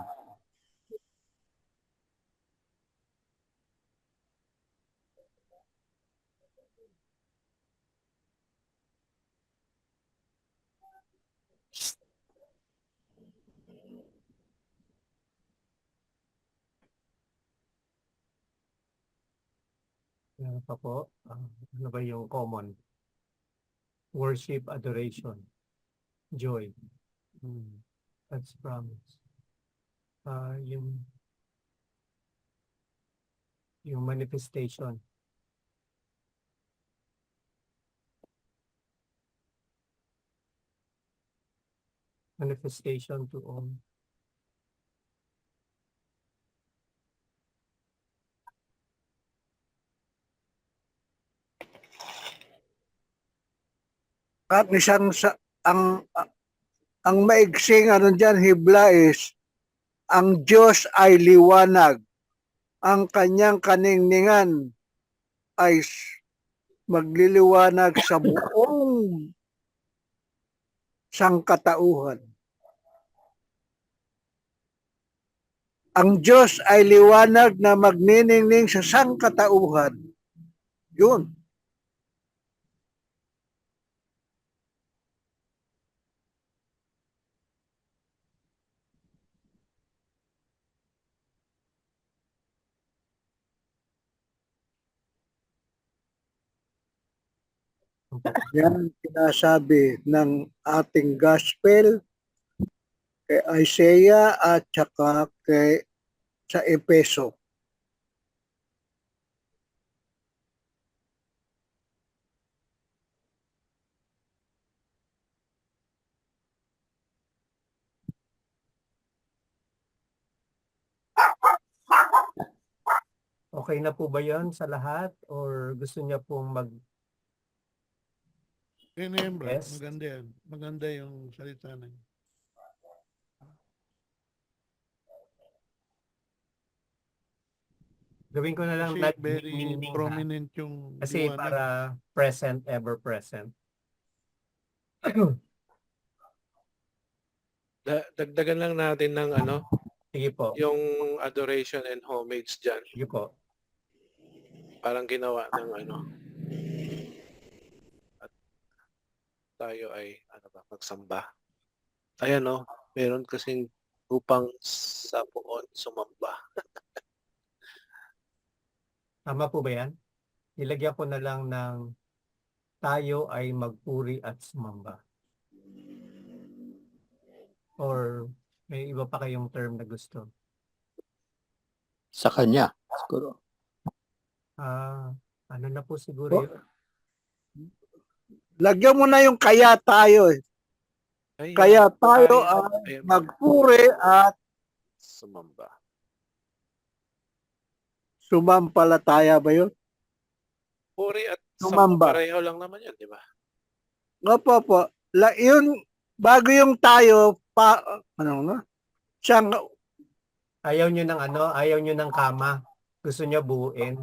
Ano pa po? Ano ba yung common? Worship, adoration, joy. That's promise. Yung manifestation. Manifestation to all. At isang ang maigsing ano diyan hibla is ang Diyos ay liwanag. Ang kanyang kaningningan ay magliliwanag sa buong sangkatauhan. Ang Diyos ay liwanag na magniningning sa sangkatauhan. Yun. Yan ang sinasabi ng ating gospel kay Isaiah at saka sa Epeso. Okay na po ba yon sa lahat? Or gusto niya pong Remember, Yes. maganda yan. Maganda yung salita na yun. Gawin ko na lang Kasi na very ning-ning ha. prominent yung Kasi liwanag. para present, ever present. Dagdagan lang natin ng ano, Sige po. yung adoration and homage dyan. Sige po. Parang ginawa ng ano. At tayo ay ano ba, magsamba. Ayan o, meron kasing upang sa poon sumamba. Tama po ba yan? Ilagyan ko na lang ng tayo ay magpuri at sumamba. Or may iba pa kayong term na gusto? Sa kanya, siguro. Ano na po siguro yun? Lagyan mo na yung kaya tayo. Ay, Kaya tayo ay magpuri at sumamba. sumampalataya ba yun? Puri at Sumamba. samba pareho lang naman yan, di ba? Opo po. Yun, bago yung tayo, ano nga? Siyang, Ayaw nyo ng ano? Ayaw nyo ng kama? Gusto nyo buuin?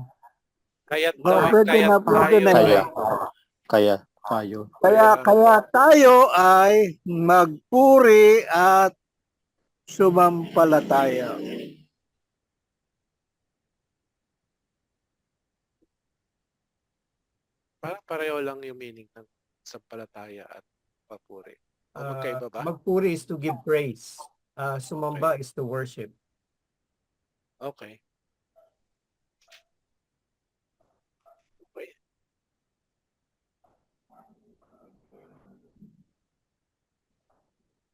Kaya't pwede na, pwede na. Kaya. Kaya tayo. Kaya tayo ay magpuri at sumampalataya. Parang pareho lang yung meaning ng sampalataya at papuri. O magkaiba ba? Magpuri is to give praise. Sumamba is to worship. Okay. Okay.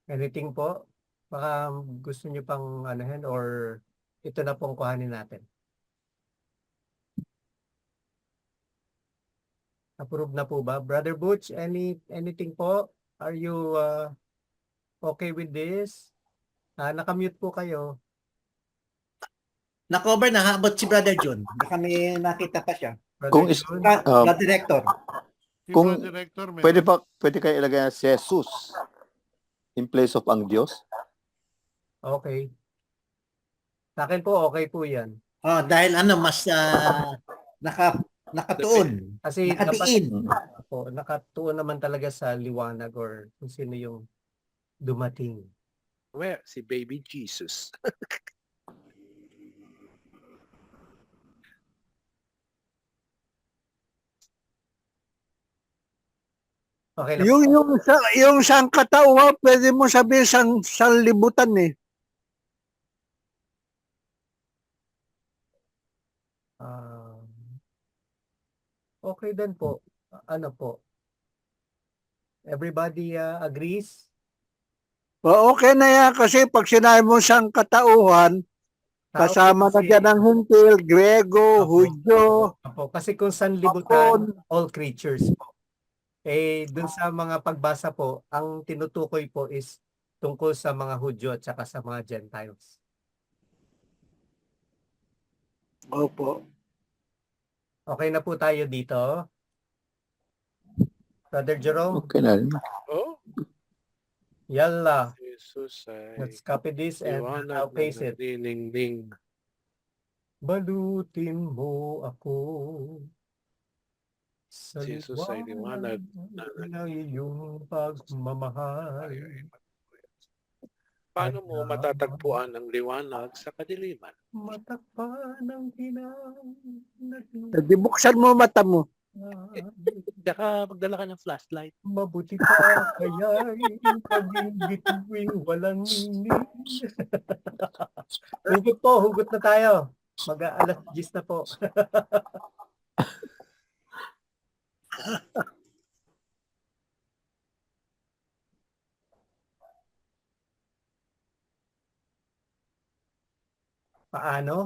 Anything po? Baka gusto nyo pang anahin or ito na pong kuhanin natin. Approve na po ba? Brother Butch, anything po? Are you okay with this? Nakamute po kayo. Na-cover na, how about si Brother John? Baka may nakita pa siya. Brother Kung is- Jun? Brother Director. Si Kung- Brother Rector, meron. Pwede kayo ilagay na si Jesus in place of ang Diyos? Okay. Sa akin po, okay po yan. Dahil mas nakatuon. Kasi dapat Nakatiin. po, nakatuon naman talaga sa liwanag or kung sino yung dumating. Well, si baby Jesus. Okay na Yung, po. yung sangkatauhan, pwede mo sabihin sanlibutan eh. Okay din po. Ano po? Everybody agrees? Okay na yan kasi pag sinabi mo sangkatauhan, kasama na Kasi- dyan ang Hintil, Grego, Opo. Hudyo, Opo, kasi kung sanlibutan, Hapon. all creatures po. Dun sa mga pagbasa po, ang tinutukoy po is tungkol sa mga Hudyo at saka sa mga Gentiles. Opo. Okay na po tayo dito. Brother Jerome, Okay na rin. Oh, yalla, Jesus ay let's copy this and I'll liwanag paste ng it. nagniningning. Balutin mo ako sa Jesus ay liwanag ng iyong pagmamahal. Paano mo matatagpuan ang liwanag sa kadiliman? Matakpan ang hinang Di buksan mo mata mo. Saka magdala ka ng flashlight. Mabuti pa kaya'y pag-ibig walang ningning. Hugot po, hugot na tayo. Mag-alas 10 na po. Paano?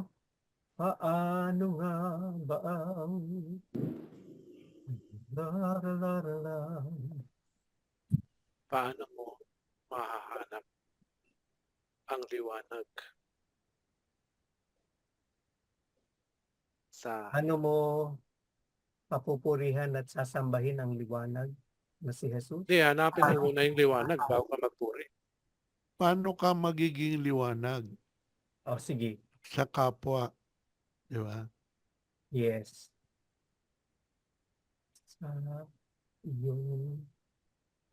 Paano nga ba ang la. Paano mo mahahanap ang liwanag sa Ano mo papupurihan at sasambahin ang liwanag? na si Jesus? Hindi, hanapin mo muna yung liwanag bago ka magpuri. Paano ka magiging liwanag Oh, sige. sa kapwa? Di ba? Yes. Sa yung...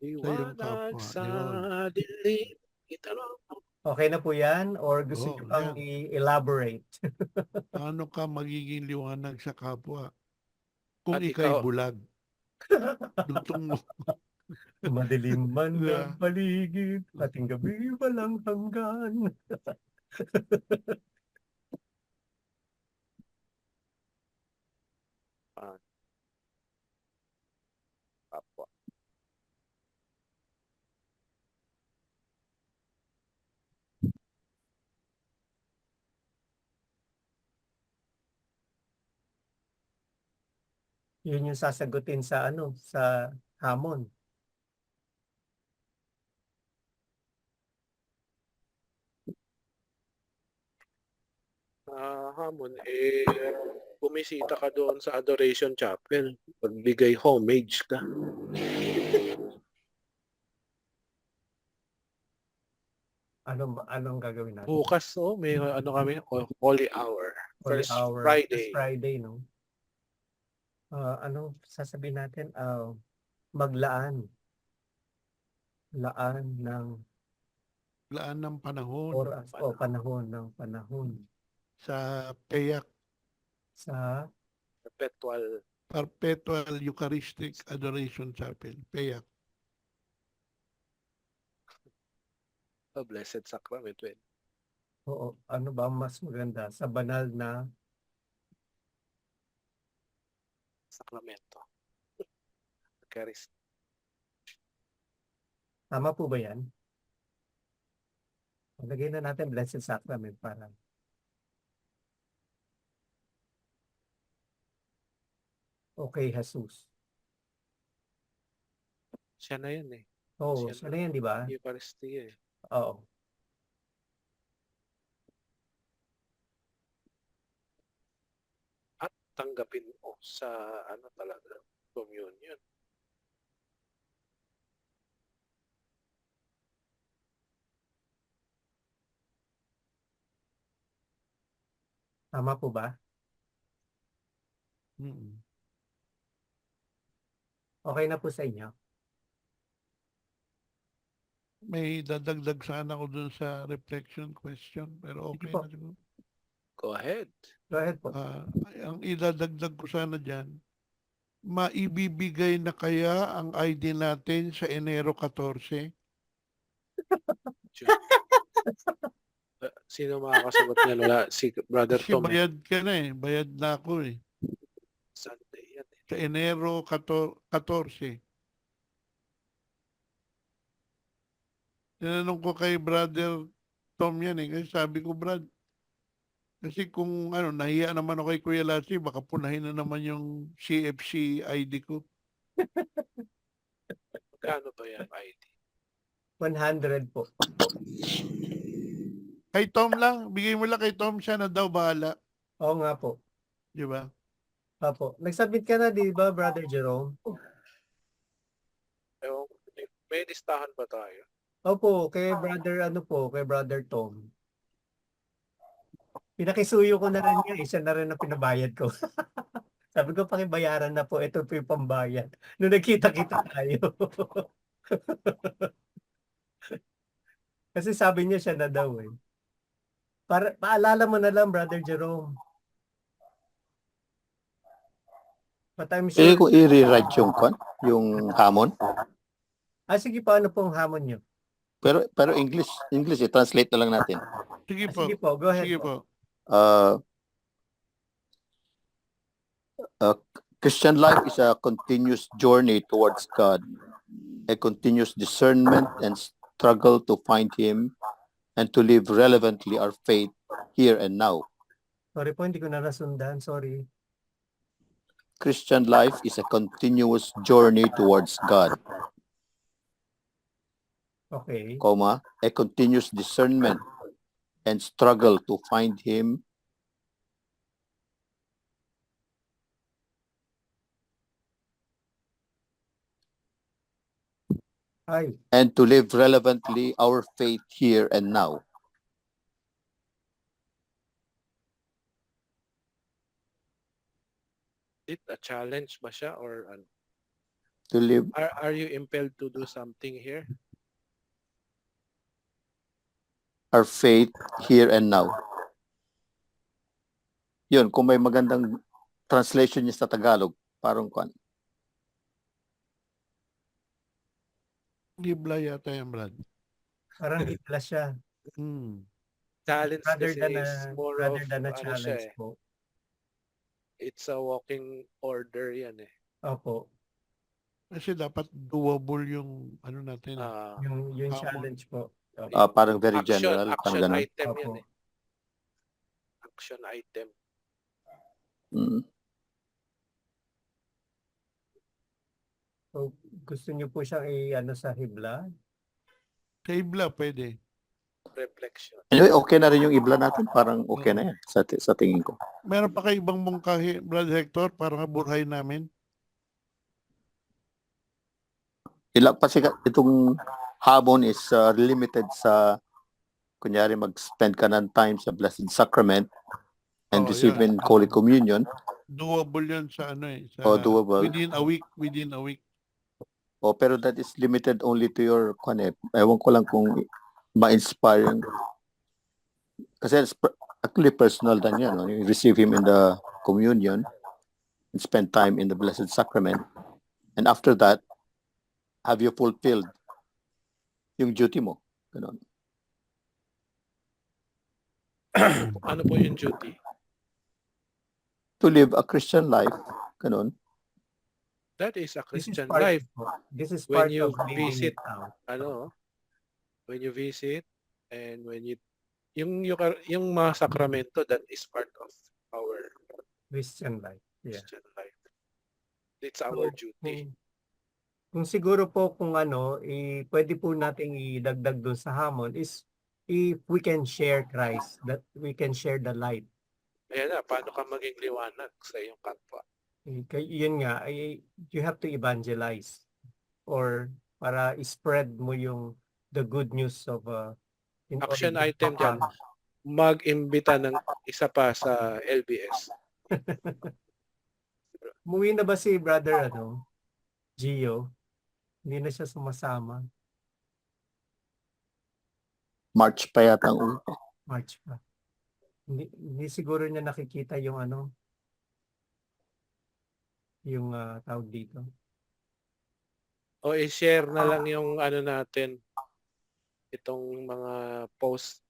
Liwanag kapwa, sa yun. dilim. Kita lang. Okay na po yan? Or gusto Oo, niyo pang yan. i-elaborate? Paano ka magiging liwanag sa kapwa? Kung At ikay ikaw- bulag. Dutong mo. Madilim man Yeah. ang paligid, ating gabi walang hanggan. Kapwa. Yun yung sasagutin sa ano, sa hamon. Hamon, bumisita ka doon sa Adoration Chapel. Pagbigay homage ka. Anong gagawin natin? Bukas, may ano kami, Holy Hour. Holy First hour, Friday. First Friday, no? Anong sasabihin natin? Maglaan. Laan ng Laan ng panahon oras o panahon ng panahon sa PEAC, sa Perpetual Eucharistic Adoration Chapel, PEAC. Blessed Sacrament. oo, ano ba mas maganda sa banal na Sacramento. Eucharist. tama po ba yan? Lagay na natin Blessed Sacrament para okay, Jesus. Siya na yan eh. Oo, Siya sana yan, di ba? Eucharistia eh. Oo. At tanggapin mo sa ano talaga, communion. Tama po ba? Mm. Okay na po sa inyo? May dadagdag sana ako dun sa reflection question, pero okay Sige po. na siguro. Go ahead. Go ahead po. Ang idadagdag ko sana dyan, maibibigay na kaya ang ID natin sa Enero 14? Sino makakasagot niyan? Wala. Si Brother Kasi Tom. bayad ka na eh. Bayad na ako eh. Sunday yan eh. Sa Enero 14. Tinanong ko kay Brother Tom yan eh. Kasi sabi ko, Brad, kasi kung nahiya naman ako kay Kuya Lassie, baka punahin na naman yung CFC ID ko. Magkano ba yan ID? 100 po. Kay Tom lang, bigay mo lang kay Tom, siya na daw bahala. Oo nga po. Di ba? Opo. Nag-submit ka na, di ba, Brother Jerome? May listahan ba tayo? Opo, kay Brother Tom. Pinakisuyo ko na rin niya, isa na rin ang pinabayad ko. Sabi ko, pakibayaran na po, ito po yung pambayad. Nung nagkita-kita tayo. Kasi sabi niya siya na daw eh. Paalala mo na lang, Brother Jerome. But I'm Pwede sure... ko i-rewrite yung hamon. Sige po, ano pong hamon niyo? Pero English, i-translate na lang natin. Sige po. Sige po, go ahead Sige po. Uh, Christian life is a continuous journey towards God, a continuous discernment and struggle to find Him and to live relevantly our faith here and now. Sorry po, hindi ko na nasundan. Sorry. Christian life is a continuous journey towards God, Okay. a continuous discernment and struggle to find Him I, and to live relevantly our faith here and now. It a challenge ba siya or ano? To live Are you impelled to do something here? our faith here and now. Yun, kung may magandang translation niya sa Tagalog, parang kwan. Gibla yata yan, Brad. parang hipla siya. Hmm. Challenge Rather kasi than is a, more rather of than a ano siya challenge eh. po. It's a walking order yan eh. Opo. Kasi dapat doable yung ano natin. Ah, Yung Hamon. challenge po. Opo. Parang very general, parang action ganun. item yan Opo. eh. Action item. Mm. So, gusto niyo po siyang i-ano sa hibla? Sa Ibla, pwede. Reflection. Anyway, okay na rin yung ibla natin. Parang okay na yan sa tingin ko. Meron pa kayo ibang mungkahi, Brad Hector, para maburhay namin? Kasi itong hamon is limited sa, kunyari mag-spend ka ng time sa Blessed Sacrament and Oh, receive yun. in Holy Communion. Doable yun sa ano eh. Sa, Doable. Within a week. Within a week. Pero that is limited only to your, ewan ko lang kung ma-inspire yung, kasi it's actually personal dan yan. No? You receive Him in the Communion and spend time in the Blessed Sacrament. And after that, have you fulfilled yung duty mo? Ganun. Ano po yung duty? To live a Christian life, ganun. That is a This is Christian part, life. this is When part you of living visit, it out. ano, when you visit and when you yung mga sakramento, that is part of our Christian life. Yeah. Christian life. It's our So, duty. Kung siguro po kung ano, pwede po nating idagdag doon sa hamon is if we can share Christ, that we can share the light. Ayan na, paano ka maging liwanag sa iyong kapwa? Yun nga, you have to evangelize or para spread mo yung the good news of in Action order- item dyan, mag-imbita ng isa pa sa LBS. Umuwi na ba si brother Gio? Hindi na siya sumasama. March pa yata ang uwi. March pa. Hindi siguro niya nakikita yung yung tawag dito. O i-share na lang yung ano natin, itong mga post,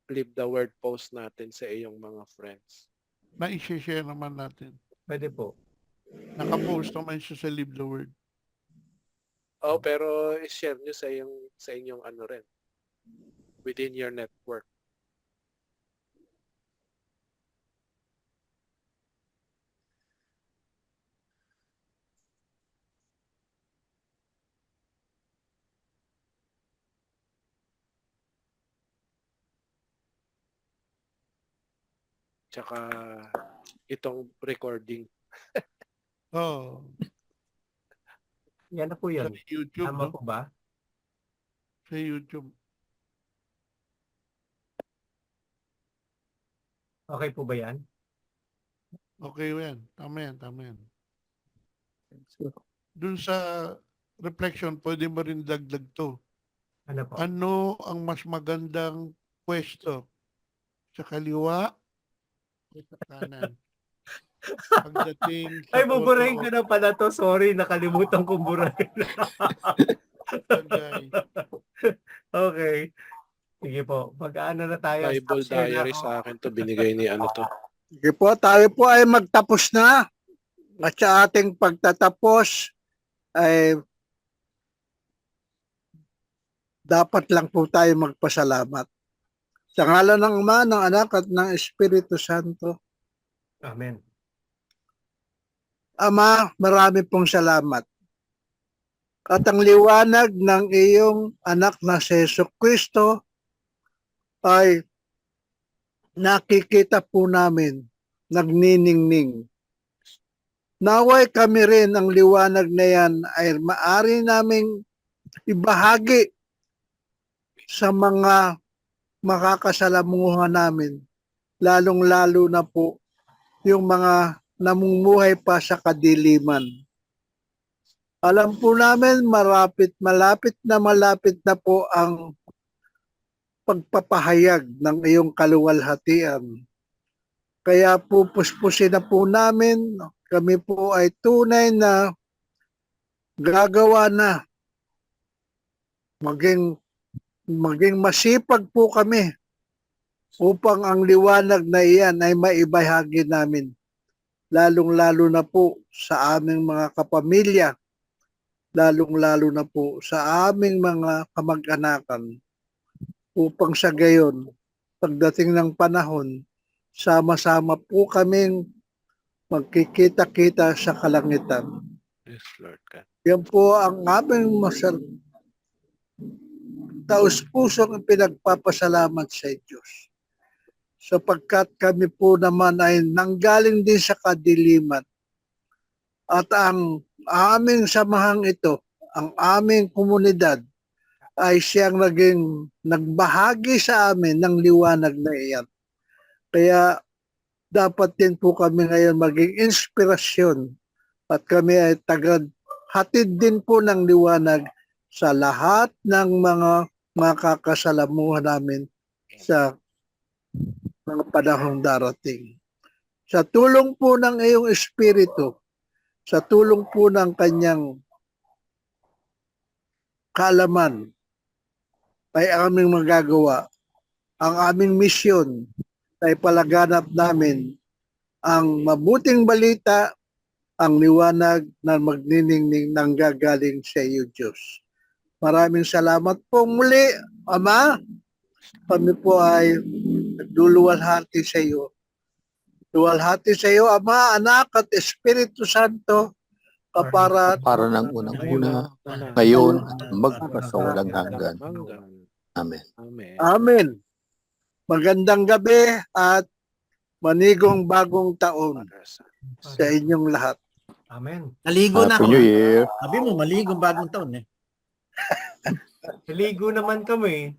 live the word post natin sa iyong mga friends. Na-share naman natin. Pwede po. Nakapost naman siya sa Live the Word. Oh, pero i-share nyo sa inyong ano rin, within your network. Tsaka itong recording. Oh, Yan na po sa yun. YouTube, Tama no? po ba? Sa YouTube. Okay po ba yan? Okay yan. Tama yan, tama yan. So, Dun sa reflection, pwede mo rin dagdag to. Ano po? Ano ang mas magandang pwesto? Sa kaliwa o sa kanan? Pagdating sa Ay, buburahin ko photo na pala to. Sorry, nakalimutan kong burahin. Tagay. Okay. Sige po. Mag-ano na tayo. Bible Stop share na diary ako. sa akin to, binigay ni ano to. Sige po, tayo po ay magtapos na. At sa ating pagtatapos ay dapat lang po tayo magpasalamat. Sa ngalan ng Ama, ng Anak at ng Espiritu Santo. Amen. Ama, marami pong salamat. At ang liwanag ng iyong anak na si Jesucristo ay nakikita po namin, nagniningning. Naway kami rin ang liwanag na yan ay maari naming ibahagi sa mga makakasalamuha namin, lalong-lalo na po yung mga namumuhay pa sa kadiliman. Alam po namin malapit na po ang pagpapahayag ng iyong kaluwalhatian. Kaya po puspusin na po namin, kami po ay tunay na gagawa na. Maging masipag po kami upang ang liwanag na iyan ay maibahagi namin. Lalong-lalo na po sa aming mga kapamilya, lalong-lalo na po sa aming mga kamag-anakan, upang sa gayon, pagdating ng panahon, sama-sama po kaming magkikita-kita sa kalangitan. Yes, Lord God. Yan po ang aming taus-pusong pinagpapasalamat sa Diyos. Sapagkat kami po naman ay nanggaling din sa kadiliman. At ang aming samahang ito, ang aming komunidad, ay siyang nagbahagi sa amin ng liwanag na iyan. Kaya dapat din po kami ngayon maging inspirasyon at kami ay hatid din po ng liwanag sa lahat ng mga makakasalamuhan namin sa mga panahong darating. Sa tulong po ng iyong Espiritu, sa tulong po ng kanyang kaalaman, ay aming magagawa. Ang aming misyon ay palaganap namin ang mabuting balita, ang liwanag na magniningning nang gagaling sa iyo, Diyos. Maraming salamat po muli, Ama. Kami po ay nagluluwalhati sa iyo. Luwalhati sa iyo, Ama, Anak at Espiritu Santo, para Para ng unang-una, ngayon, at magpasawalang hanggan. Amen. Amen. Amen. Magandang gabi at manigong bagong taon sa inyong lahat. Amen. Naligo na Happy ako. New Year! Sabi mo, maligong bagong taon eh. Naligo naman kami.